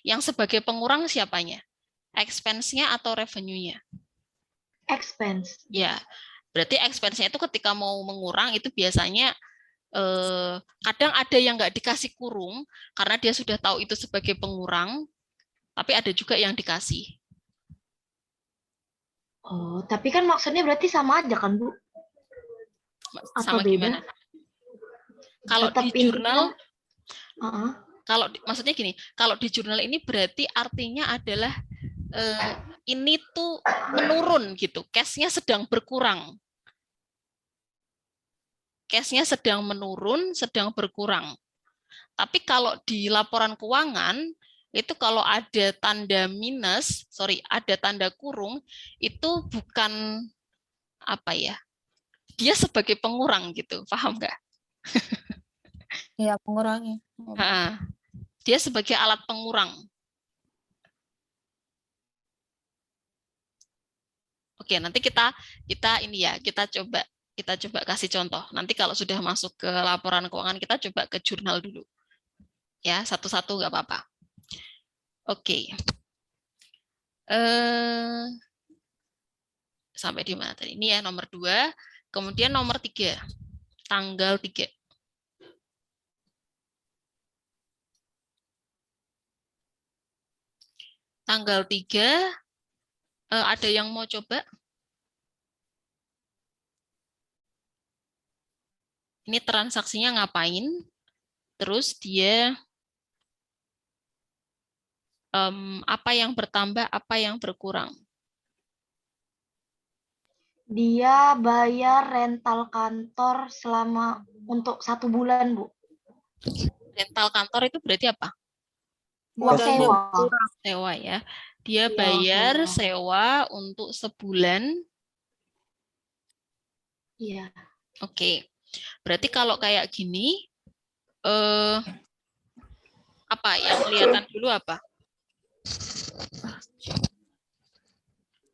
yang sebagai pengurang siapanya? Expense-nya atau revenue-nya? Expense. Ya, berarti expense-nya itu ketika mau mengurang itu biasanya kadang ada yang nggak dikasih kurung karena dia sudah tahu itu sebagai pengurang, tapi ada juga yang dikasih. Oh, tapi kan maksudnya berarti sama aja kan, Bu? Sama Apa beda? gimana? Kalau Tetap di jurnal, intinya, maksudnya gini, kalau di jurnal ini berarti artinya adalah ini tuh menurun gitu, cash-nya sedang berkurang. Cash-nya sedang menurun, sedang berkurang. Tapi kalau di laporan keuangan, itu kalau ada tanda minus, ada tanda kurung, itu bukan dia sebagai pengurang gitu, paham nggak? Iya, pengurangnya. Dia sebagai alat pengurang. Oke, nanti kita coba kasih contoh. Nanti kalau sudah masuk ke laporan keuangan, kita coba ke jurnal dulu. Ya, satu-satu nggak apa-apa. Oke. Sampai di mana tadi? Ini ya nomor 2. Kemudian nomor 3. Tanggal 3. Tanggal 3. Ada yang mau coba? Ini transaksinya ngapain? Terus dia apa yang bertambah, apa yang berkurang? dia bayar rental kantor untuk 1 bulan, Bu. Rental kantor itu berarti apa? Uang sewa. Sewa ya. Dia Iya, bayar sewa. sewa untuk sebulan. Iya. Oke. Berarti kalau kayak gini, apa yang kelihatan dulu apa?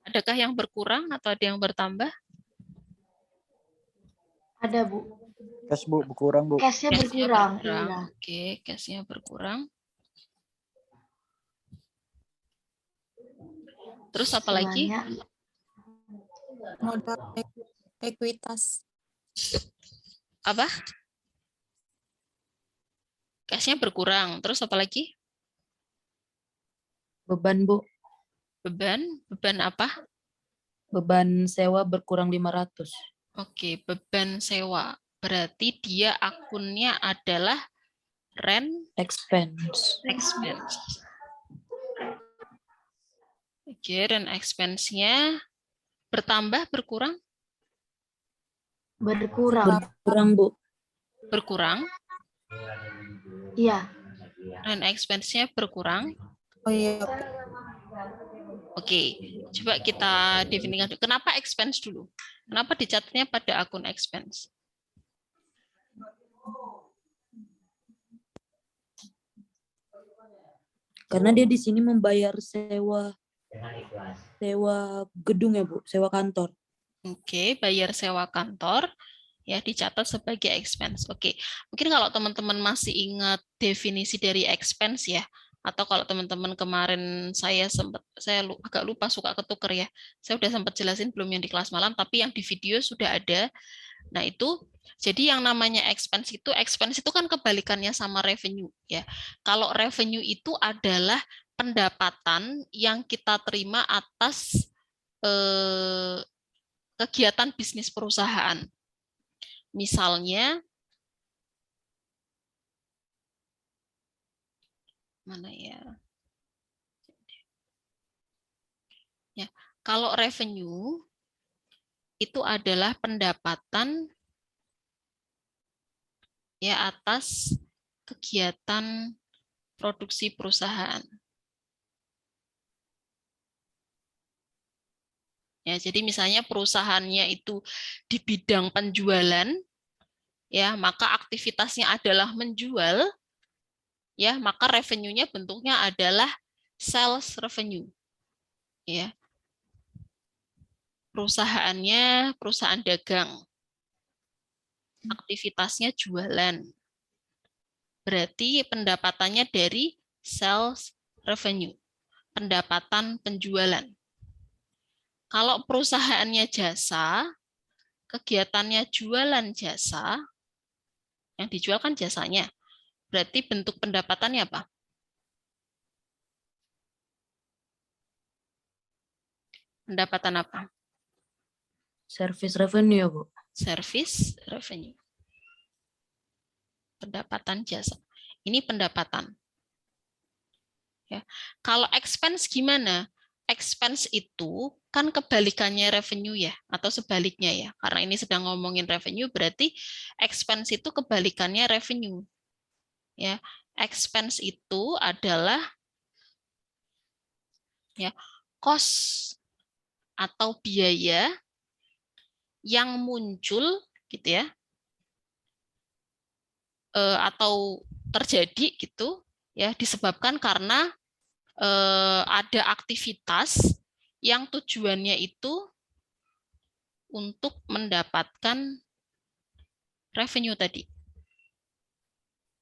Adakah yang berkurang atau ada yang bertambah? Ada, Bu. Cash, Bu, berkurang, Bu. Cash-nya berkurang. Iya. Oke, cash-nya berkurang. Terus apa lagi? Modal ekuitas. Apa? Cash-nya berkurang. Terus apa lagi? Beban, Bu. Beban apa? Beban sewa berkurang 500. Oke, beban sewa. Berarti dia akunnya adalah rent Expense. Oke, rent expense-nya bertambah, berkurang? Berkurang. Berkurang, Bu. Berkurang. Iya. Rent expense-nya berkurang. Oh iya. Oke, coba kita definisikan dulu. Kenapa expense dulu? Kenapa dicatatnya pada akun expense? Karena dia di sini membayar sewa gedung ya, Bu, sewa kantor. Oke, bayar sewa kantor. Ya, dicatat sebagai expense. Oke. Mungkin kalau teman-teman masih ingat definisi dari expense ya, atau kalau teman-teman kemarin agak lupa suka ketuker ya. Saya udah sempat jelasin belum yang di kelas malam, tapi yang di video sudah ada. Nah, itu jadi yang namanya expense itu kan kebalikannya sama revenue ya. Kalau revenue itu adalah pendapatan yang kita terima atas kegiatan bisnis perusahaan. Misalnya, mana ya? Ya, kalau revenue itu adalah pendapatan ya atas kegiatan produksi perusahaan. Ya, jadi misalnya perusahaannya itu di bidang penjualan, ya maka aktivitasnya adalah menjual, ya maka revenue-nya bentuknya adalah sales revenue. Ya. Perusahaannya perusahaan dagang. Aktivitasnya jualan. Berarti pendapatannya dari sales revenue. Pendapatan penjualan. Kalau perusahaannya jasa, kegiatannya jualan jasa, yang dijual kan jasanya. Berarti bentuk pendapatannya apa? Pendapatan apa? Service revenue ya, Bu. Service revenue. Pendapatan jasa. Ini pendapatan. Ya. Kalau expense gimana? Expense itu kan kebalikannya revenue ya, atau sebaliknya ya. Karena ini sedang ngomongin revenue, berarti expense itu kebalikannya revenue. Ya, expense itu adalah ya cost atau biaya yang muncul gitu ya, atau terjadi gitu ya, disebabkan karena ada aktivitas yang tujuannya itu untuk mendapatkan revenue tadi.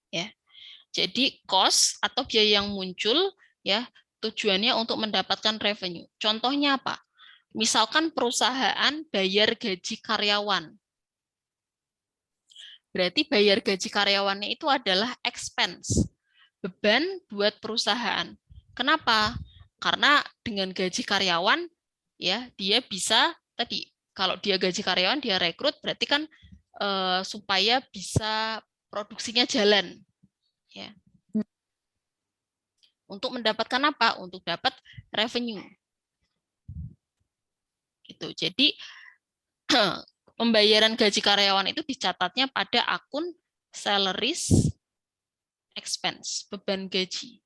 Ya. Jadi cost atau biaya yang muncul ya tujuannya untuk mendapatkan revenue. Contohnya apa? Misalkan perusahaan bayar gaji karyawan. Berarti bayar gaji karyawannya itu adalah expense, beban buat perusahaan. Kenapa? Karena dengan gaji karyawan ya dia bisa tadi kalau dia gaji karyawan dia rekrut berarti kan supaya bisa produksinya jalan ya. Untuk mendapatkan apa? Untuk dapat revenue. Gitu. Jadi pembayaran gaji karyawan itu dicatatnya pada akun salaries expense, beban gaji.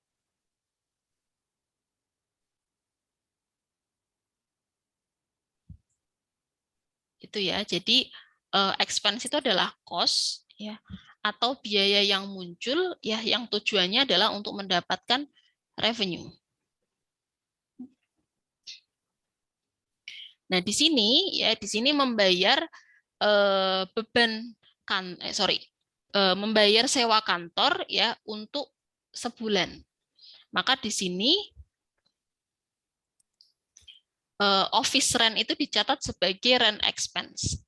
Itu ya. Jadi expense itu adalah cost ya atau biaya yang muncul ya yang tujuannya adalah untuk mendapatkan revenue. Nah, di sini membayar membayar sewa kantor ya untuk sebulan. Maka di sini office rent itu dicatat sebagai rent expense.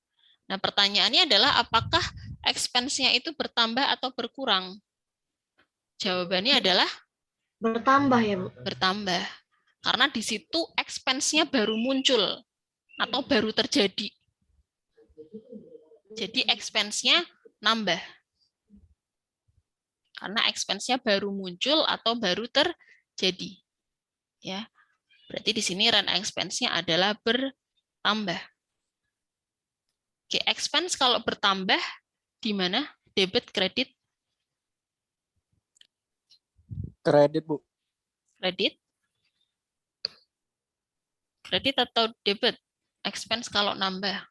Nah, pertanyaannya adalah apakah expense-nya itu bertambah atau berkurang? Jawabannya adalah Bertambah ya, Bu? Bertambah. Karena di situ expense-nya baru muncul atau baru terjadi. Jadi expense-nya nambah. Karena expense-nya baru muncul atau baru terjadi. Ya. Berarti di sini rent expense-nya adalah bertambah. Oke, expense kalau bertambah di mana? Debit, kredit? Kredit, Bu. Kredit? Kredit atau debit? Expense kalau nambah?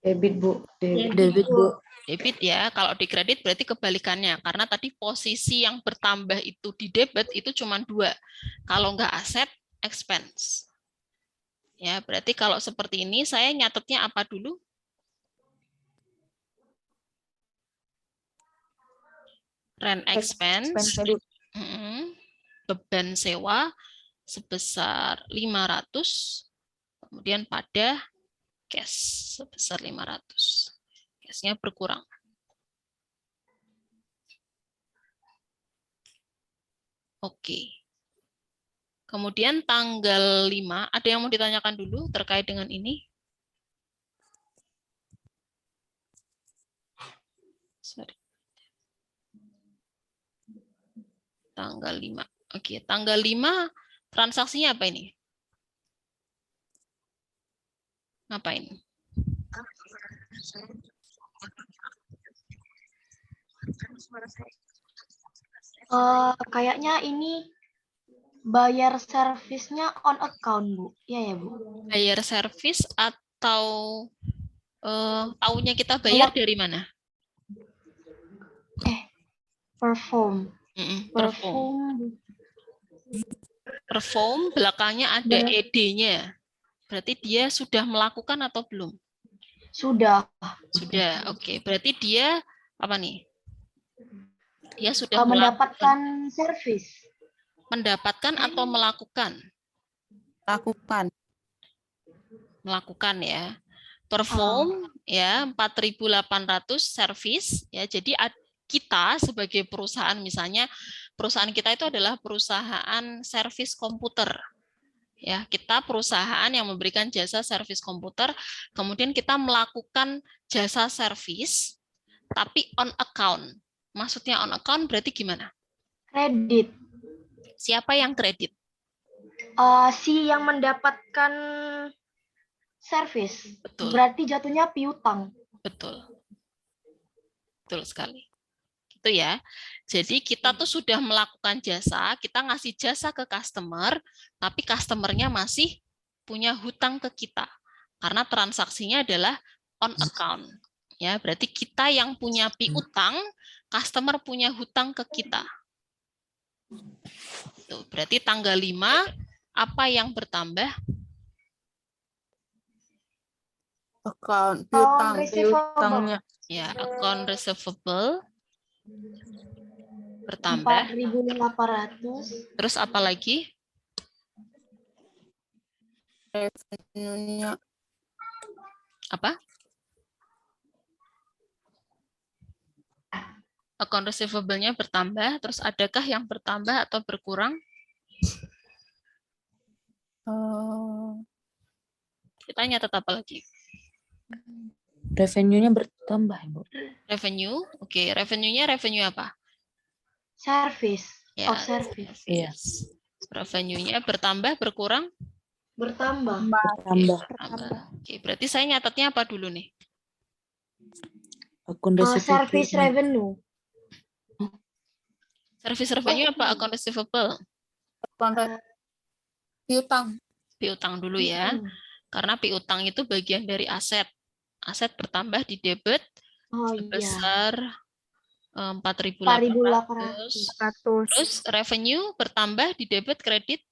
Debit, Bu. Debit, Bu. Debit ya, kalau di kredit berarti kebalikannya. Karena tadi posisi yang bertambah itu di debit itu cuma 2. Kalau nggak aset, expense. Ya, berarti kalau seperti ini saya nyatetnya apa dulu? Rent expense, Expense beban sewa sebesar 500, kemudian pada cash sebesar 500. Cashnya berkurang. Oke. Kemudian tanggal 5, ada yang mau ditanyakan dulu terkait dengan ini? Sorry. Tanggal 5. Oke, tanggal 5 transaksinya apa ini? Ngapain? Kayaknya ini bayar servisnya on account, Bu. Iya ya, Bu. Bayar servis atau taunya kita bayar dari mana? Perform. Perform. Perform belakangnya ada ed-nya. Berarti dia sudah melakukan atau belum? Sudah. Sudah. Oke, berarti dia apa nih? Dia sudah Mendapatkan servis. Mendapatkan atau melakukan? lakukan. Melakukan ya. Perform ya 4.800 servis ya. Jadi kita sebagai perusahaan, misalnya perusahaan kita itu adalah perusahaan servis komputer. Ya, kita perusahaan yang memberikan jasa servis komputer, kemudian kita melakukan jasa servis tapi on account. Maksudnya on account berarti gimana? Kredit. Siapa yang kredit? Si yang mendapatkan servis. Betul. Berarti jatuhnya piutang. Betul. Betul sekali. Gitu ya. Jadi kita tuh sudah melakukan jasa, kita ngasih jasa ke customer, tapi customernya masih punya hutang ke kita. Karena transaksinya adalah on account. Ya, berarti kita yang punya piutang, customer punya hutang ke kita. Tuh, berarti tanggal 5 apa yang bertambah? Account Receivable. Ya, account receivable bertambah. 4.800. Terus apa lagi? revenue-nya Apa? Account receivable-nya bertambah, terus adakah yang bertambah atau berkurang? Kita nyatet apa lagi? Revenue-nya bertambah, Bu. Revenue, oke. Revenue-nya revenue apa? Servis. Ya, Of service. Iya. Revenue-nya bertambah, berkurang? Bertambah. Bertambah. Bertambah. Oke, berarti saya nyatetnya apa dulu nih? Akun receivable. Service revenue. Service revenue apa? Account receivable? Piutang. Piutang dulu ya. Karena piutang itu bagian dari aset. Aset bertambah di debit sebesar 4.800. 100. Terus revenue bertambah di debit kredit?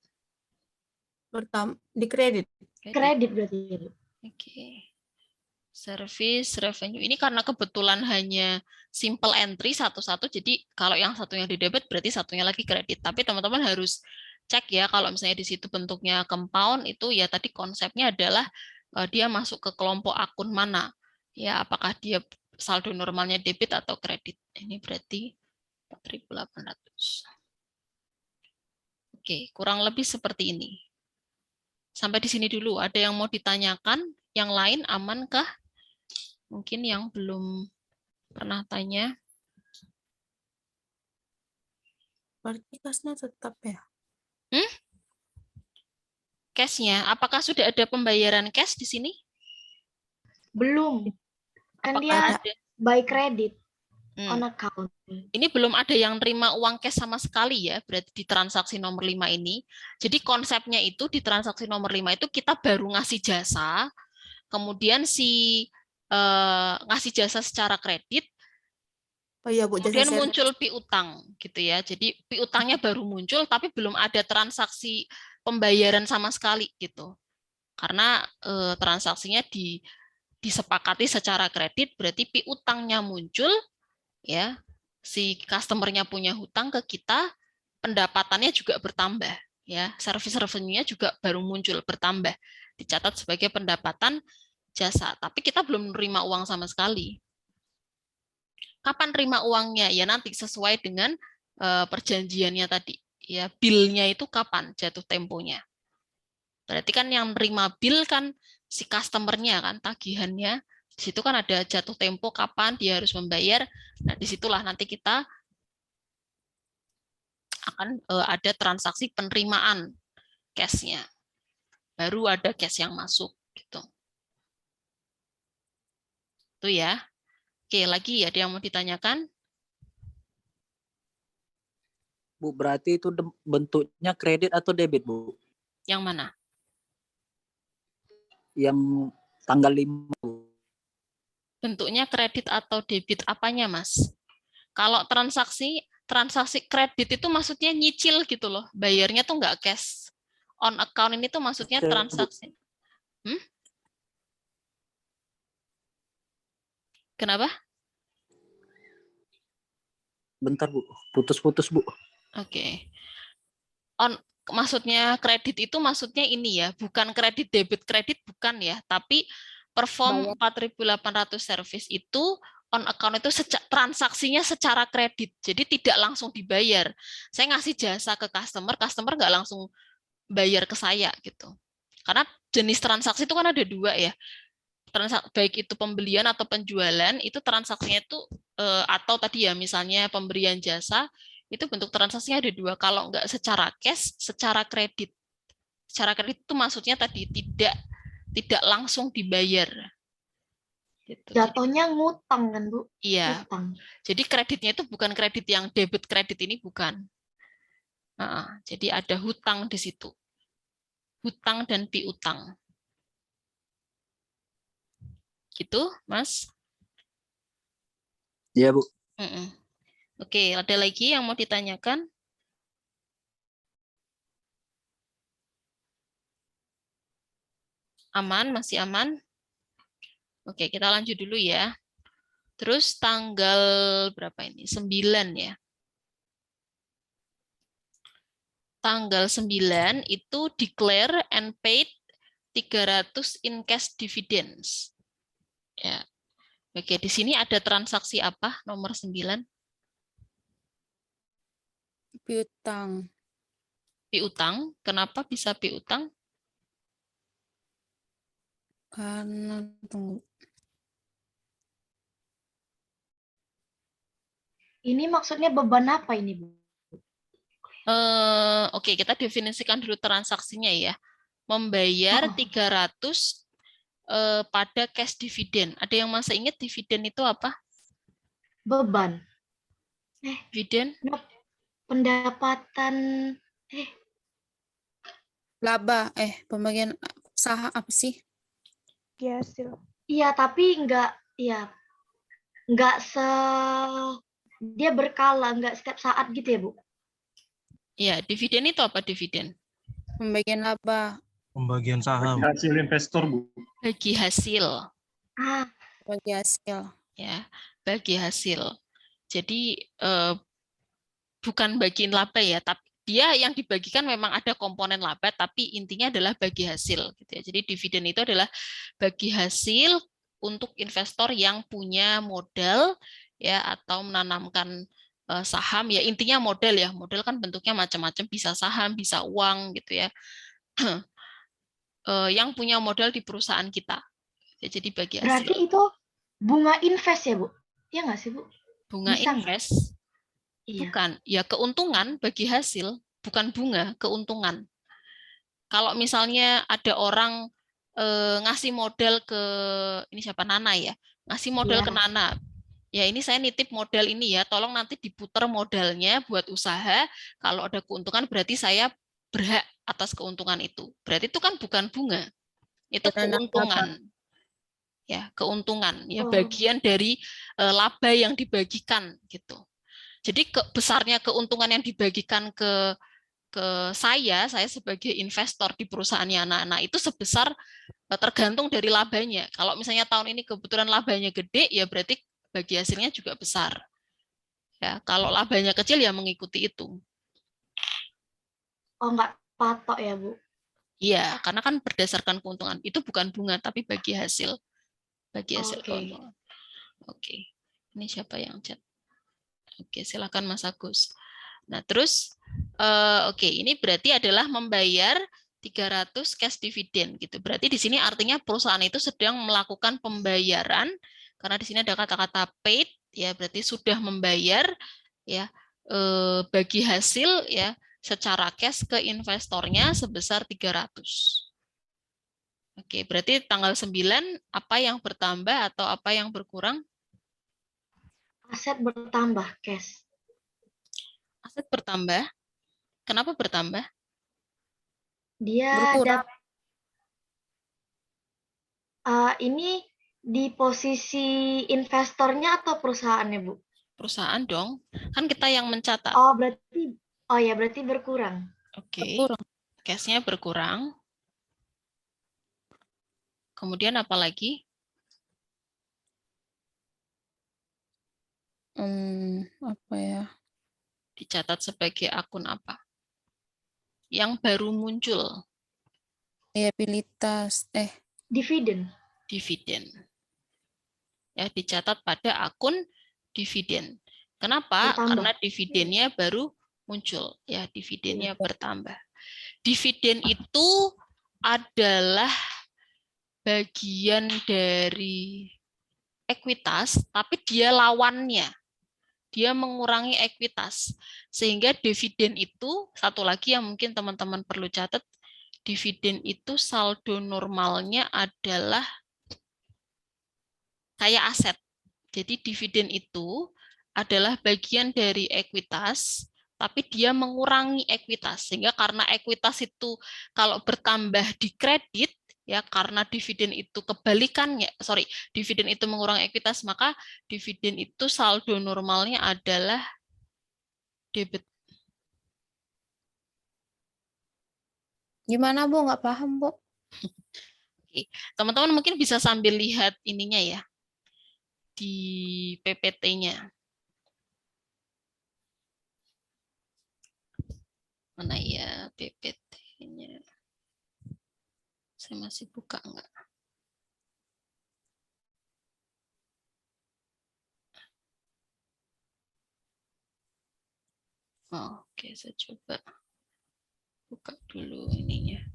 Di kredit. Kredit berarti. Oke. Service revenue. Ini karena kebetulan hanya simple entry satu-satu, jadi kalau yang satunya di debit berarti satunya lagi kredit. Tapi teman-teman harus cek ya, kalau misalnya di situ bentuknya compound, itu ya tadi konsepnya adalah dia masuk ke kelompok akun mana. Ya, apakah dia saldo normalnya debit atau kredit. Ini berarti 4.800. Oke, kurang lebih seperti ini. Sampai di sini dulu. Ada yang mau ditanyakan? Yang lain aman kah? Mungkin yang belum pernah tanya. Berarti kasnya tetap ya. Cash-nya, apakah sudah ada pembayaran cash di sini? Belum. Kan Apakah dia ada? by credit Hmm. on account. Ini belum ada yang terima uang cash sama sekali ya, berarti di transaksi nomor 5 ini. Jadi konsepnya itu di transaksi nomor 5 itu kita baru ngasih jasa, kemudian ngasih jasa secara kredit, Oh iya Bu, jasa kemudian servis. muncul piutang gitu ya. Jadi piutangnya baru muncul tapi belum ada transaksi pembayaran sama sekali gitu. Karena transaksinya disepakati secara kredit, berarti piutangnya muncul ya. si customer-nya punya hutang ke kita, pendapatannya juga bertambah, ya. Service revenue-nya juga baru muncul bertambah, dicatat sebagai pendapatan jasa. Tapi kita belum menerima uang sama sekali. Kapan terima uangnya? Ya nanti sesuai dengan perjanjiannya tadi. Ya, bill-nya itu kapan jatuh temponya? Berarti kan yang terima bill kan si customer-nya kan, tagihannya. Di situ kan ada jatuh tempo kapan dia harus membayar. Nah, disitulah nanti kita akan ada transaksi penerimaan cash-nya. Baru ada cash yang masuk gitu. Itu ya. Oke, lagi ada yang mau ditanyakan? Bu, berarti itu bentuknya kredit atau debit, Bu? Yang mana? Yang tanggal 5, Bu. Bentuknya kredit atau debit apanya, Mas? Kalau transaksi kredit itu maksudnya nyicil gitu loh. Bayarnya tuh nggak cash. On account ini tuh maksudnya transaksi. Kenapa? Bentar, Bu. Putus-putus, Bu. Oke. Maksudnya kredit itu maksudnya ini ya, bukan kredit debit kredit bukan ya, tapi perform 4.800 service itu on account itu transaksinya secara kredit, jadi tidak langsung dibayar. Saya ngasih jasa ke customer nggak langsung bayar ke saya gitu. Karena jenis transaksi itu kan ada dua ya, baik itu pembelian atau penjualan, itu transaksinya itu atau tadi ya misalnya pemberian jasa, itu bentuk transaksinya ada dua. Kalau nggak secara cash, secara kredit. Secara kredit itu maksudnya tadi tidak langsung dibayar. Gitu. Jatuhnya ngutang kan, Bu? Iya. Ngutang. Jadi kreditnya itu bukan kredit yang debit kredit ini bukan. Jadi ada hutang di situ. Hutang dan piutang. Gitu, Mas? Iya, Bu. Oke, ada lagi yang mau ditanyakan? Aman, masih aman? Oke, kita lanjut dulu ya. Terus tanggal berapa ini? 9 ya. Tanggal 9 itu declare and paid 300 in cash dividends. Ya. Oke, di sini ada transaksi apa? Nomor 9. Piutang. Piutang. Kenapa bisa piutang? Karena tunggu. Ini maksudnya beban apa ini, Bu? Oke, kita definisikan dulu transaksinya ya. Membayar 300 pada cash dividen. Ada yang masih ingat dividen itu apa? Beban. Dividen? Pendapatan Laba. Pembagian saham apa sih? Hasil. iya, tapi enggak dia berkala, enggak setiap saat gitu ya, Bu? Ya, dividen itu apa dividen? Pembagian laba. Pembagian saham. Hasil investor, Bu. Bagi hasil. Bagi hasil. Ya, bagi hasil. Jadi bukan bagiin laba ya, tapi dia yang dibagikan memang ada komponen laba, tapi intinya adalah bagi hasil. Gitu ya. Jadi dividen itu adalah bagi hasil untuk investor yang punya modal ya atau menanamkan saham. Ya intinya modal ya. Modal kan bentuknya macam-macam, bisa saham, bisa uang gitu ya. Yang punya modal di perusahaan kita. Ya, jadi bagi hasil. Berarti itu bunga invest ya, Bu? Iya nggak sih, Bu? Bunga Bisa invest. Iya. Bukan, ya keuntungan bagi hasil, bukan bunga, keuntungan. Kalau misalnya ada orang ngasih modal ke, ini siapa, Nana ya, ngasih modal Iya. ke Nana, ya ini saya nitip modal ini ya, tolong nanti diputar modalnya buat usaha, kalau ada keuntungan berarti saya berhak atas keuntungan itu. Berarti itu kan bukan bunga, itu keuntungan. Ya, keuntungan, ya bagian dari laba yang dibagikan gitu. Jadi besarnya keuntungan yang dibagikan ke saya sebagai investor di perusahaannya anak-anak itu sebesar tergantung dari labanya. Kalau misalnya tahun ini kebetulan labanya gede, ya berarti bagi hasilnya juga besar. Ya, kalau labanya kecil ya mengikuti itu. Oh, nggak patok ya, Bu? Iya, karena kan berdasarkan keuntungan. Itu bukan bunga, tapi bagi hasil. Bagi hasil Oke. keuntungan. Oke. Ini siapa yang chat? Oke, silakan Mas Agus. Nah, terus, oke, ini berarti adalah membayar 300 cash dividend gitu. Berarti di sini artinya perusahaan itu sedang melakukan pembayaran, karena di sini ada kata-kata paid, ya berarti sudah membayar, ya bagi hasil ya secara cash ke investornya sebesar 300. Oke, berarti tanggal 9 apa yang bertambah atau apa yang berkurang? Aset bertambah, cash. Aset bertambah. Kenapa bertambah? Dia Berkurang. ini di posisi investornya atau perusahaannya, Bu? Perusahaan dong. Kan kita yang mencatat. Oh, berarti berkurang. Oke. Berkurang. Cash-nya berkurang. Kemudian apa lagi? Apa ya? Dicatat sebagai akun apa? Yang baru muncul. Liabilitas. Dividen. Dividen. Ya, dicatat pada akun dividen. Kenapa? Bertambah. Karena dividennya baru muncul. Ya, dividennya bertambah. Dividen itu adalah bagian dari ekuitas, tapi dia lawannya. Dia mengurangi ekuitas. Sehingga dividen itu, satu lagi yang mungkin teman-teman perlu catat, dividen itu saldo normalnya adalah kayak aset. Jadi dividen itu adalah bagian dari ekuitas, tapi dia mengurangi ekuitas. Sehingga karena ekuitas itu kalau bertambah di kredit, ya karena dividen itu kebalikannya, dividen itu mengurangi ekuitas, maka dividen itu saldo normalnya adalah debit. Gimana, Bu? Nggak paham, Bu. Oke. Teman-teman mungkin bisa sambil lihat ininya ya, di PPT-nya. Mana ya PPT-nya? Saya masih buka enggak? Oh, oke, saya coba buka dulu ininya.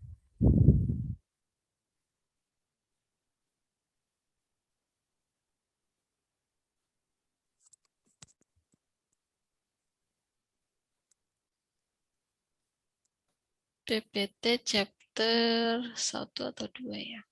PPT chapter 1 atau 2 ya.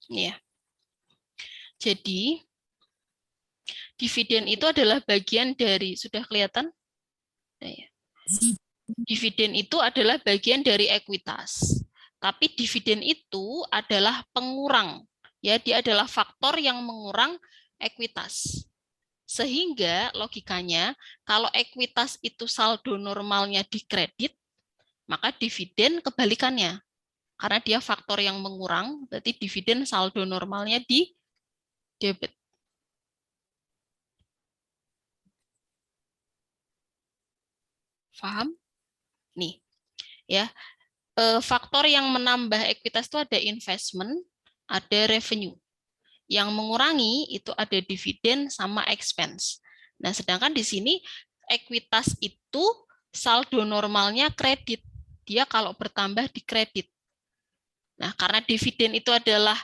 Ya. Jadi dividen itu adalah bagian dari, sudah kelihatan? Nah, ya. Dividen itu adalah bagian dari ekuitas. Tapi dividen itu adalah pengurang. Ya, dia adalah faktor yang mengurang ekuitas. Sehingga logikanya kalau ekuitas itu saldo normalnya di kredit, maka dividen kebalikannya. Karena dia faktor yang mengurang, berarti dividen saldo normalnya di debit. Paham? Nih, ya. Faktor yang menambah ekuitas itu ada investment, ada revenue. Yang mengurangi itu ada dividen sama expense. Nah, sedangkan di sini ekuitas itu saldo normalnya kredit. Dia kalau bertambah di kredit. Nah, karena dividen itu adalah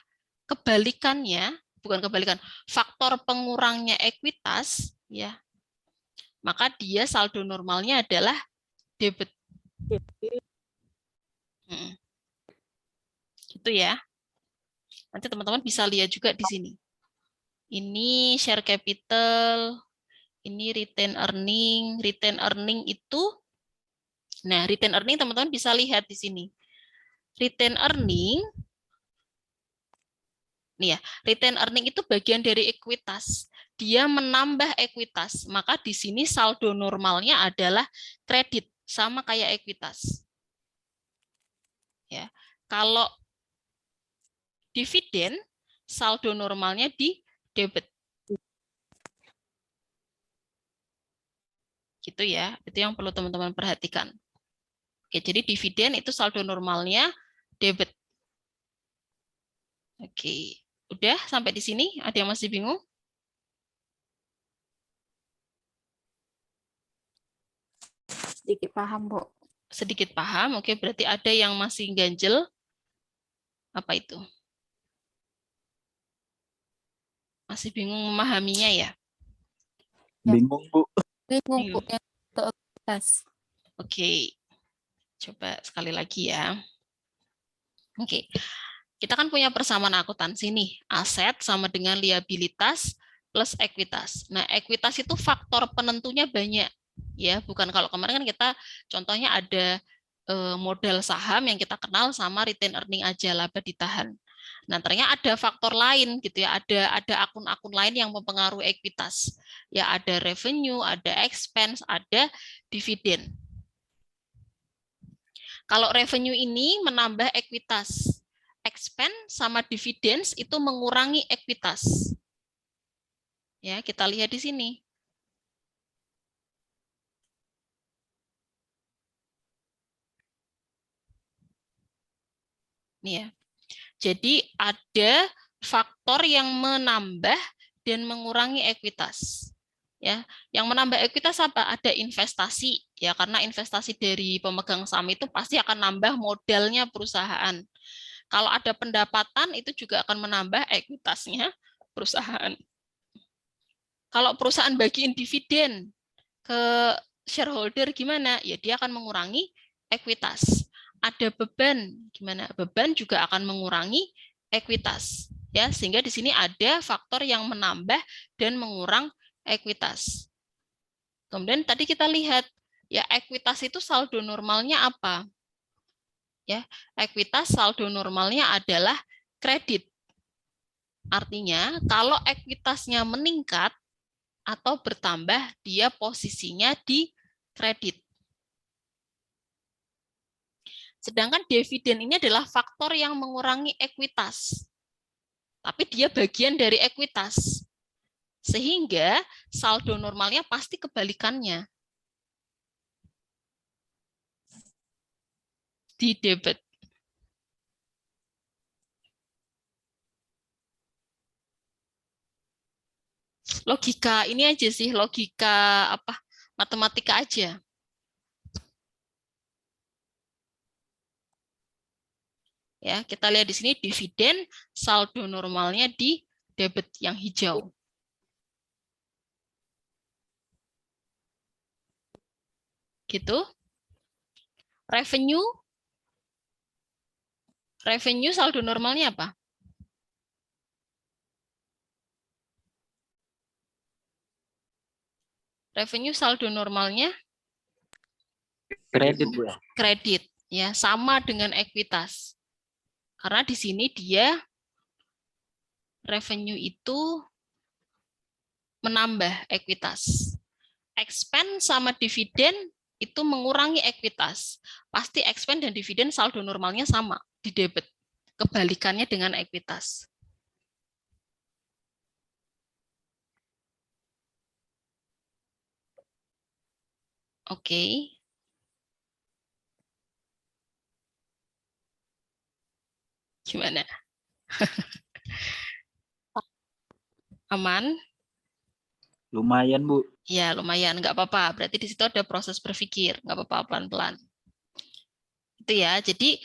kebalikannya, bukan kebalikan, faktor pengurangnya ekuitas, ya, maka dia saldo normalnya adalah debit. Gitu ya. Nanti teman-teman bisa lihat juga di sini. Ini share capital, ini retain earning. Retain earning itu, nah retain earning teman-teman bisa lihat di sini. Retain earning, nih ya, retain earning itu bagian dari ekuitas. Dia menambah ekuitas, maka di sini saldo normalnya adalah kredit, sama kayak ekuitas. Ya, kalau dividen, saldo normalnya di debit. Gitu ya, itu yang perlu teman-teman perhatikan. Oke, jadi dividen itu saldo normalnya debit. Oke, udah sampai di sini? Ada yang masih bingung? Sedikit paham, Bu. Sedikit paham, oke, berarti ada yang masih ganjel. Apa itu? Masih bingung memahaminya ya? Bingung, Bu. Bingung, Bu, yang untuk ekuitas. Oke, coba sekali lagi ya. Oke, kita kan punya persamaan akuntansi nih, aset sama dengan liabilitas plus ekuitas. Nah, ekuitas itu faktor penentunya banyak, ya. Bukan kalau kemarin kan kita contohnya ada modal saham yang kita kenal sama retain earning aja, laba ditahan. Nah, ternyata ada faktor lain gitu ya, ada akun-akun lain yang mempengaruhi ekuitas. Ya, ada revenue, ada expense, ada dividen. Kalau revenue ini menambah ekuitas, expense sama dividends itu mengurangi ekuitas. Ya, kita lihat di sini. Nih ya. Jadi ada faktor yang menambah dan mengurangi ekuitas. Ya, yang menambah ekuitas apa? Ada investasi, ya, karena investasi dari pemegang saham itu pasti akan nambah modalnya perusahaan. Kalau ada pendapatan itu juga akan menambah ekuitasnya perusahaan. Kalau perusahaan bagiin dividen ke shareholder gimana? Ya dia akan mengurangi ekuitas. Ada beban, gimana? Beban juga akan mengurangi ekuitas. Ya, sehingga di sini ada faktor yang menambah dan mengurang ekuitas. Kemudian tadi kita lihat ya ekuitas itu saldo normalnya apa? Ya, ekuitas saldo normalnya adalah kredit. Artinya kalau ekuitasnya meningkat atau bertambah, dia posisinya di kredit. Sedangkan dividen ini adalah faktor yang mengurangi ekuitas. Tapi dia bagian dari ekuitas. Sehingga saldo normalnya pasti kebalikannya. Di debit. Logika ini aja sih, logika apa? Matematika aja. Ya, kita lihat di sini dividen saldo normalnya di debit yang hijau. Gitu. Revenue saldo normalnya apa? Revenue saldo normalnya Kredit, Bu. kredit, ya, sama dengan ekuitas. Karena di sini dia revenue itu menambah ekuitas. Expense sama dividen itu mengurangi ekuitas. Pasti expense dan dividen saldo normalnya sama di debit. Kebalikannya dengan ekuitas. Oke. Gimana? Aman? Lumayan, Bu. Ya, lumayan. Nggak apa-apa. Berarti di situ ada proses berpikir. Nggak apa-apa, pelan-pelan. Itu ya. Jadi,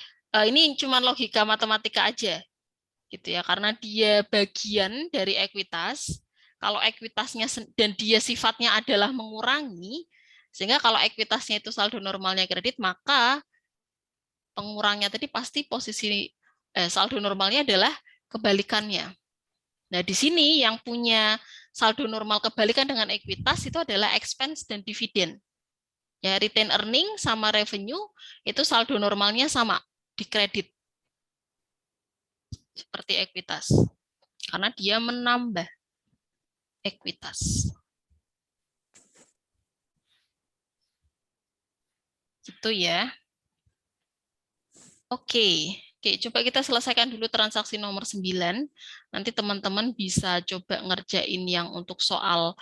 ini cuma logika matematika aja. gitu ya, karena dia bagian dari ekuitas. Kalau ekuitasnya dan dia sifatnya adalah mengurangi, sehingga kalau ekuitasnya itu saldo normalnya kredit, maka pengurangnya tadi pasti posisi saldo normalnya adalah kebalikannya. Nah, di sini yang punya saldo normal kebalikan dengan ekuitas itu adalah expense dan dividen. Ya, retain earning sama revenue itu saldo normalnya sama di kredit. Seperti ekuitas. Karena dia menambah ekuitas. Gitu ya. Oke, coba kita selesaikan dulu transaksi nomor 9. Nanti teman-teman bisa coba ngerjain yang untuk soal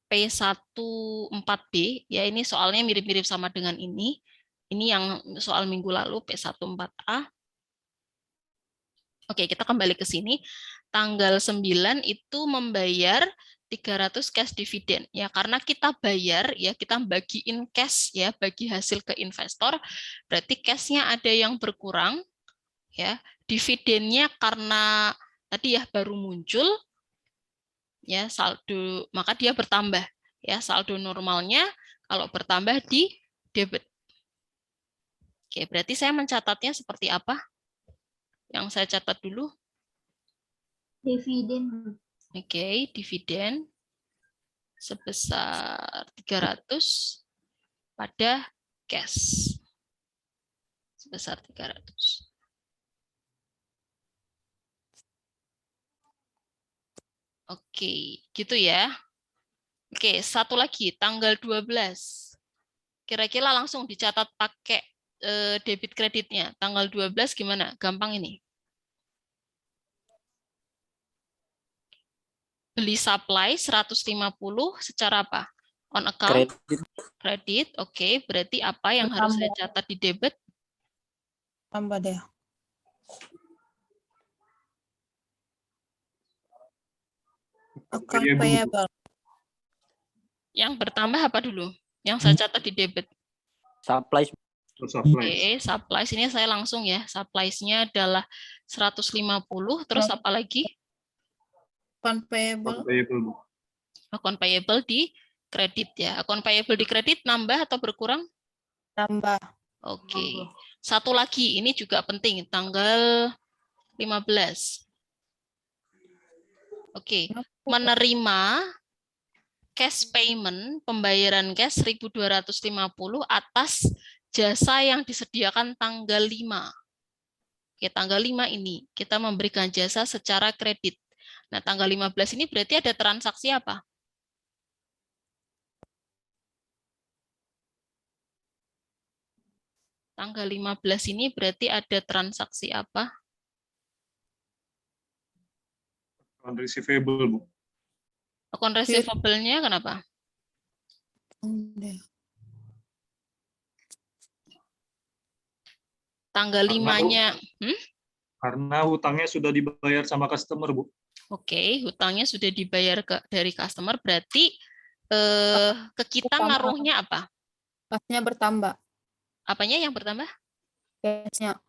P14B, ya ini soalnya mirip-mirip sama dengan ini. Ini yang soal minggu lalu, P14A. Oke, kita kembali ke sini. Tanggal 9 itu membayar 300 cash dividen. Ya, karena kita bayar, ya kita bagiin cash, ya bagi hasil ke investor, berarti cashnya ada yang berkurang. Ya, dividennya karena tadi ya baru muncul, ya saldo, maka dia bertambah. Ya, saldo normalnya kalau bertambah di debit. Oke, berarti saya mencatatnya seperti apa? Yang saya catat dulu. Dividen. Oke, dividen sebesar 300 pada cash. Sebesar 300. Oke, gitu ya. Oke, satu lagi, tanggal 12. Kira-kira langsung dicatat pakai debit kreditnya. Tanggal 12 gimana? Gampang ini. Beli supply 150 secara apa? On account? Kredit. Oke, berarti apa yang harus saya catat di debit? Tambah deh. Account payable. Yang bertambah apa dulu? Yang saya catat di debit. Supply. Oke, supply ini saya langsung ya. Supply-nya adalah 150, terus apa lagi? Account payable. Account payable di kredit ya. Account payable di kredit nambah atau berkurang? Tambah. Oke. Satu lagi, ini juga penting, tanggal 15. Oke, menerima cash payment, pembayaran cash 1.250 atas jasa yang disediakan tanggal 5. Oke, tanggal 5 ini kita memberikan jasa secara kredit. Nah, tanggal 15 ini berarti ada transaksi apa? Tanggal 15 ini berarti ada transaksi apa? Account receivable, Bu. Account receivable-nya kenapa? Tanggal 5-nya. Karena hutangnya sudah dibayar sama customer, Bu. Oke, hutangnya sudah dibayar dari customer, berarti ke kita ngaruhnya apa? Cashnya bertambah. Apanya yang bertambah? Cashnya.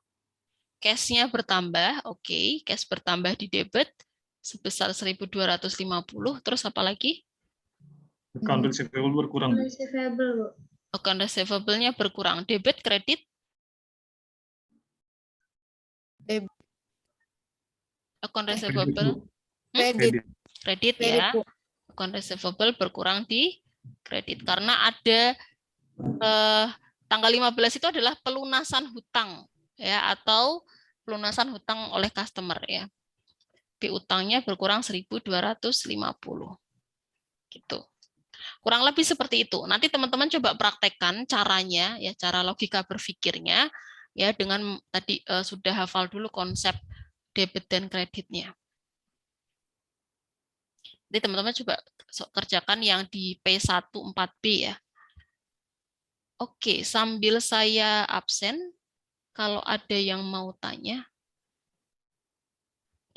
Cash-nya bertambah, oke. Cash bertambah di debit sebesar 1.250, terus apa lagi? Account receivable berkurang, Bu. Receivable, Bu. Account receivable-nya berkurang. Debit, kredit? Debit. Account receivable? Kredit. Kredit ya. Account receivable berkurang di kredit. Karena ada tanggal 15 itu adalah pelunasan hutang, ya, atau pelunasan hutang oleh customer ya. Piutangnya berkurang 1.250. Gitu. Kurang lebih seperti itu. Nanti teman-teman coba praktekkan caranya ya, cara logika berpikirnya ya, dengan tadi sudah hafal dulu konsep debit dan kreditnya. Jadi teman-teman coba kerjakan yang di P14B ya. Oke, sambil saya absen, kalau ada yang mau tanya.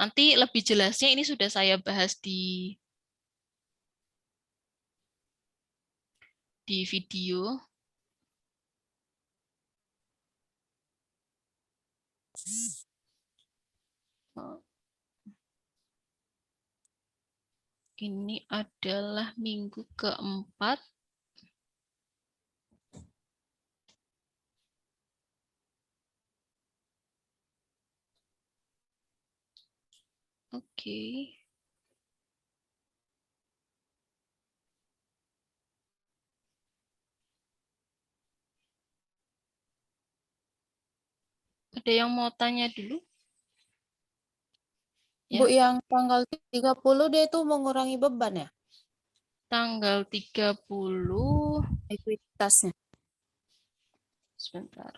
Nanti lebih jelasnya ini sudah saya bahas di di video. Ini adalah minggu keempat. Oke. Ada yang mau tanya dulu? Bu, yang tanggal 30 dia itu mengurangi beban ya? Tanggal 30, Ekuitasnya. sebentar.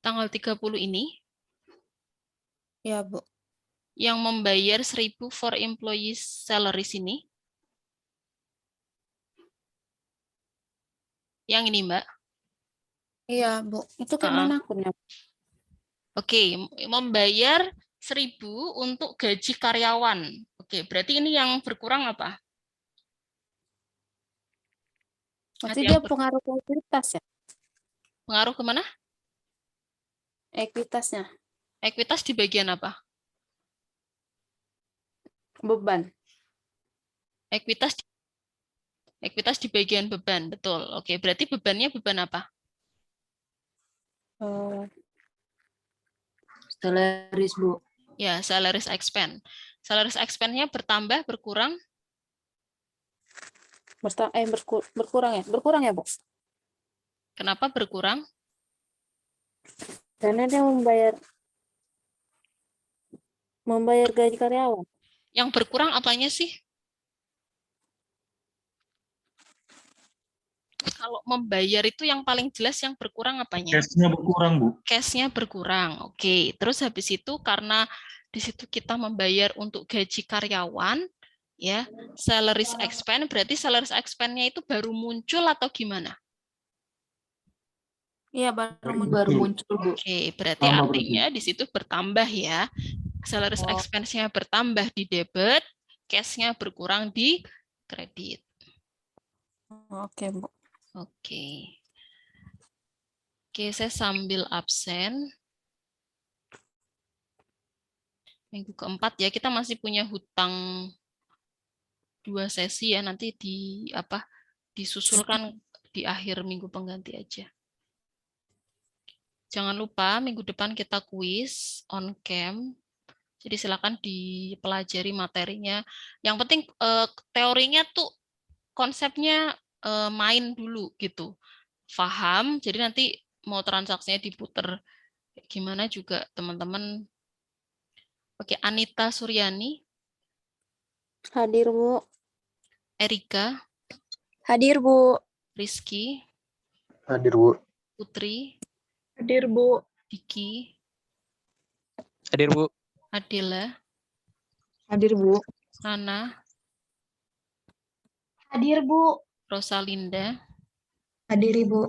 Tanggal 30 ini Ya, Bu. yang membayar 1.000 for employees salaries ini. Yang ini, Mbak. Iya, Bu. Itu kayak mana akunnya? Oke, membayar 1.000 untuk gaji karyawan. Oke, berarti ini yang berkurang apa? Berarti Ada dia yang pengaruh ke ekuitas ya? pengaruh kemana? Ekuitasnya. Ekuitas di bagian apa? Beban. Ekuitas di bagian beban, betul. Oke, berarti bebannya beban apa? Salaries, Bu. Ya, salaries expense. Salaries expense-nya bertambah, berkurang? Berkurang ya? Berkurang ya, Bu? Kenapa berkurang? Karena dia membayar gaji karyawan. Yang berkurang apanya sih? Kalau membayar itu yang paling jelas yang berkurang apanya? Cash-nya berkurang, Bu. Cash-nya berkurang. Oke, terus habis itu karena di situ kita membayar untuk gaji karyawan, ya, salaries expense, berarti salaries expense-nya itu baru muncul atau gimana? Iya, baru Baru muncul, Bu. Oke, berarti Tambah artinya di situ bertambah ya. Salaries expense-nya bertambah di debit, cash-nya berkurang di kredit. Oke, Bu. Oke. Oke, saya sambil absen. Minggu keempat ya, kita masih punya hutang 2 sesi ya, nanti disusulkan di akhir minggu pengganti aja. Jangan lupa minggu depan kita kuis on cam. Jadi silakan dipelajari materinya. Yang penting teorinya tuh konsepnya main dulu gitu. Paham, jadi nanti mau transaksinya diputer gimana juga teman-teman. Oke, Anita Suryani, Hadir, Bu. Erika, Hadir, Bu. Rizky, Hadir, Bu. Putri, Hadir, Bu. Diki, Hadir, Bu. Adela, Hadir, Bu. Nana, Hadir, Bu. Rosalinda, Hadir, Ibu.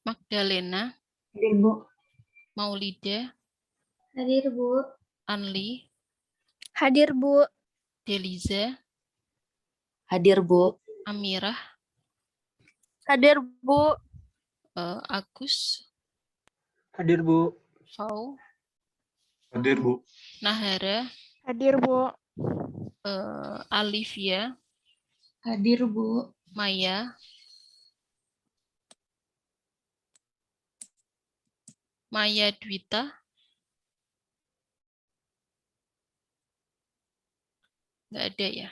Magdalena, Hadir, Bu. Maulida, Hadir, Bu. Anli, Hadir, Bu. Deliza, Hadir, Bu. Amirah, Hadir, Bu. Agus, Hadir, Bu. Fau, Hadir, Bu. Nahara, Hadir, Bu. Alivia, Hadir, Bu. Maya, Maya Dwita, nggak ada ya.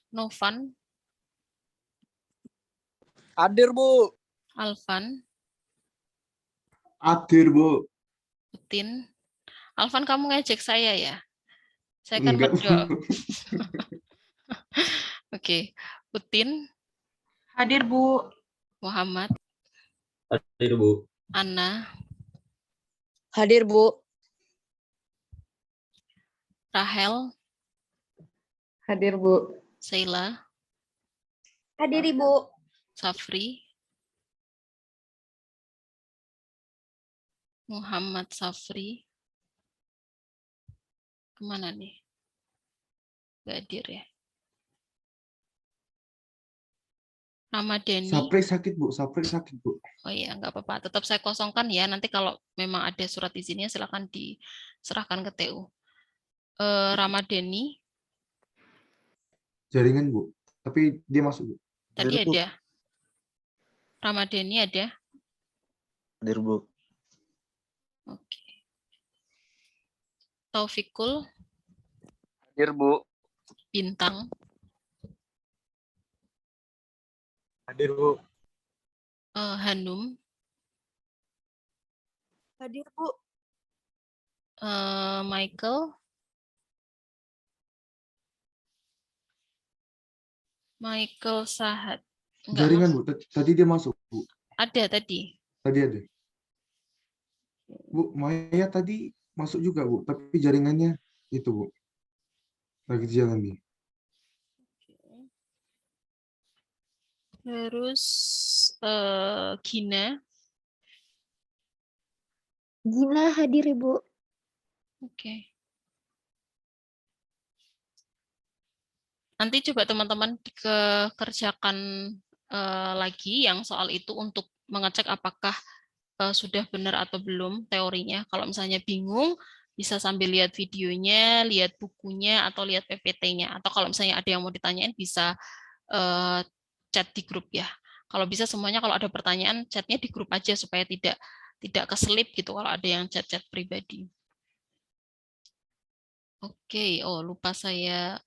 Novan, Hadir, Bu. Alvan, Hadir, Bu. Putin. Alvan, kamu ngejek saya ya? Saya kan Enggak. medok. Oke, Putin, Hadir, Bu. Muhammad, Hadir, Bu. Anna, Hadir, Bu. Rahel, Hadir, Bu. Sheila, Hadir, Ibu. Safri, Muhammad Safri, Kemana nih? Nggak hadir ya. Ramadhani. Sapri sakit, Bu. Sapri sakit, Bu. Oh iya, nggak apa-apa. Tetap saya kosongkan ya. Nanti kalau memang ada surat izinnya, silakan diserahkan ke TU. Ramadhani. Jaringan, Bu. Tapi dia masuk, Bu. Tadi ada. Ramadhani ada. Hadir, Bu. Oke. Taufikul. Hadir, Bu. Bintang. Hadir, Bu. Hanum. Hadir, Bu. Michael. Michael Sahat. Enggak, Jaringan, Bu. Tadi dia masuk, Bu. ada tadi. Tadi ada. Bu, Maya tadi masuk juga, Bu. Tapi jaringannya itu, Bu. Lagi jalan nih. Terus Gina. Gina hadir, Ibu. Oke. Nanti coba teman-teman kerjakan lagi yang soal itu untuk mengecek apakah sudah benar atau belum teorinya. Kalau misalnya bingung, bisa sambil lihat videonya, lihat bukunya, atau lihat PPT-nya. Atau kalau misalnya ada yang mau ditanyain, bisa chat di grup ya. Kalau bisa semuanya, kalau ada pertanyaan, chatnya di grup aja supaya tidak keselip gitu kalau ada yang chat-chat pribadi. Oke, oh lupa saya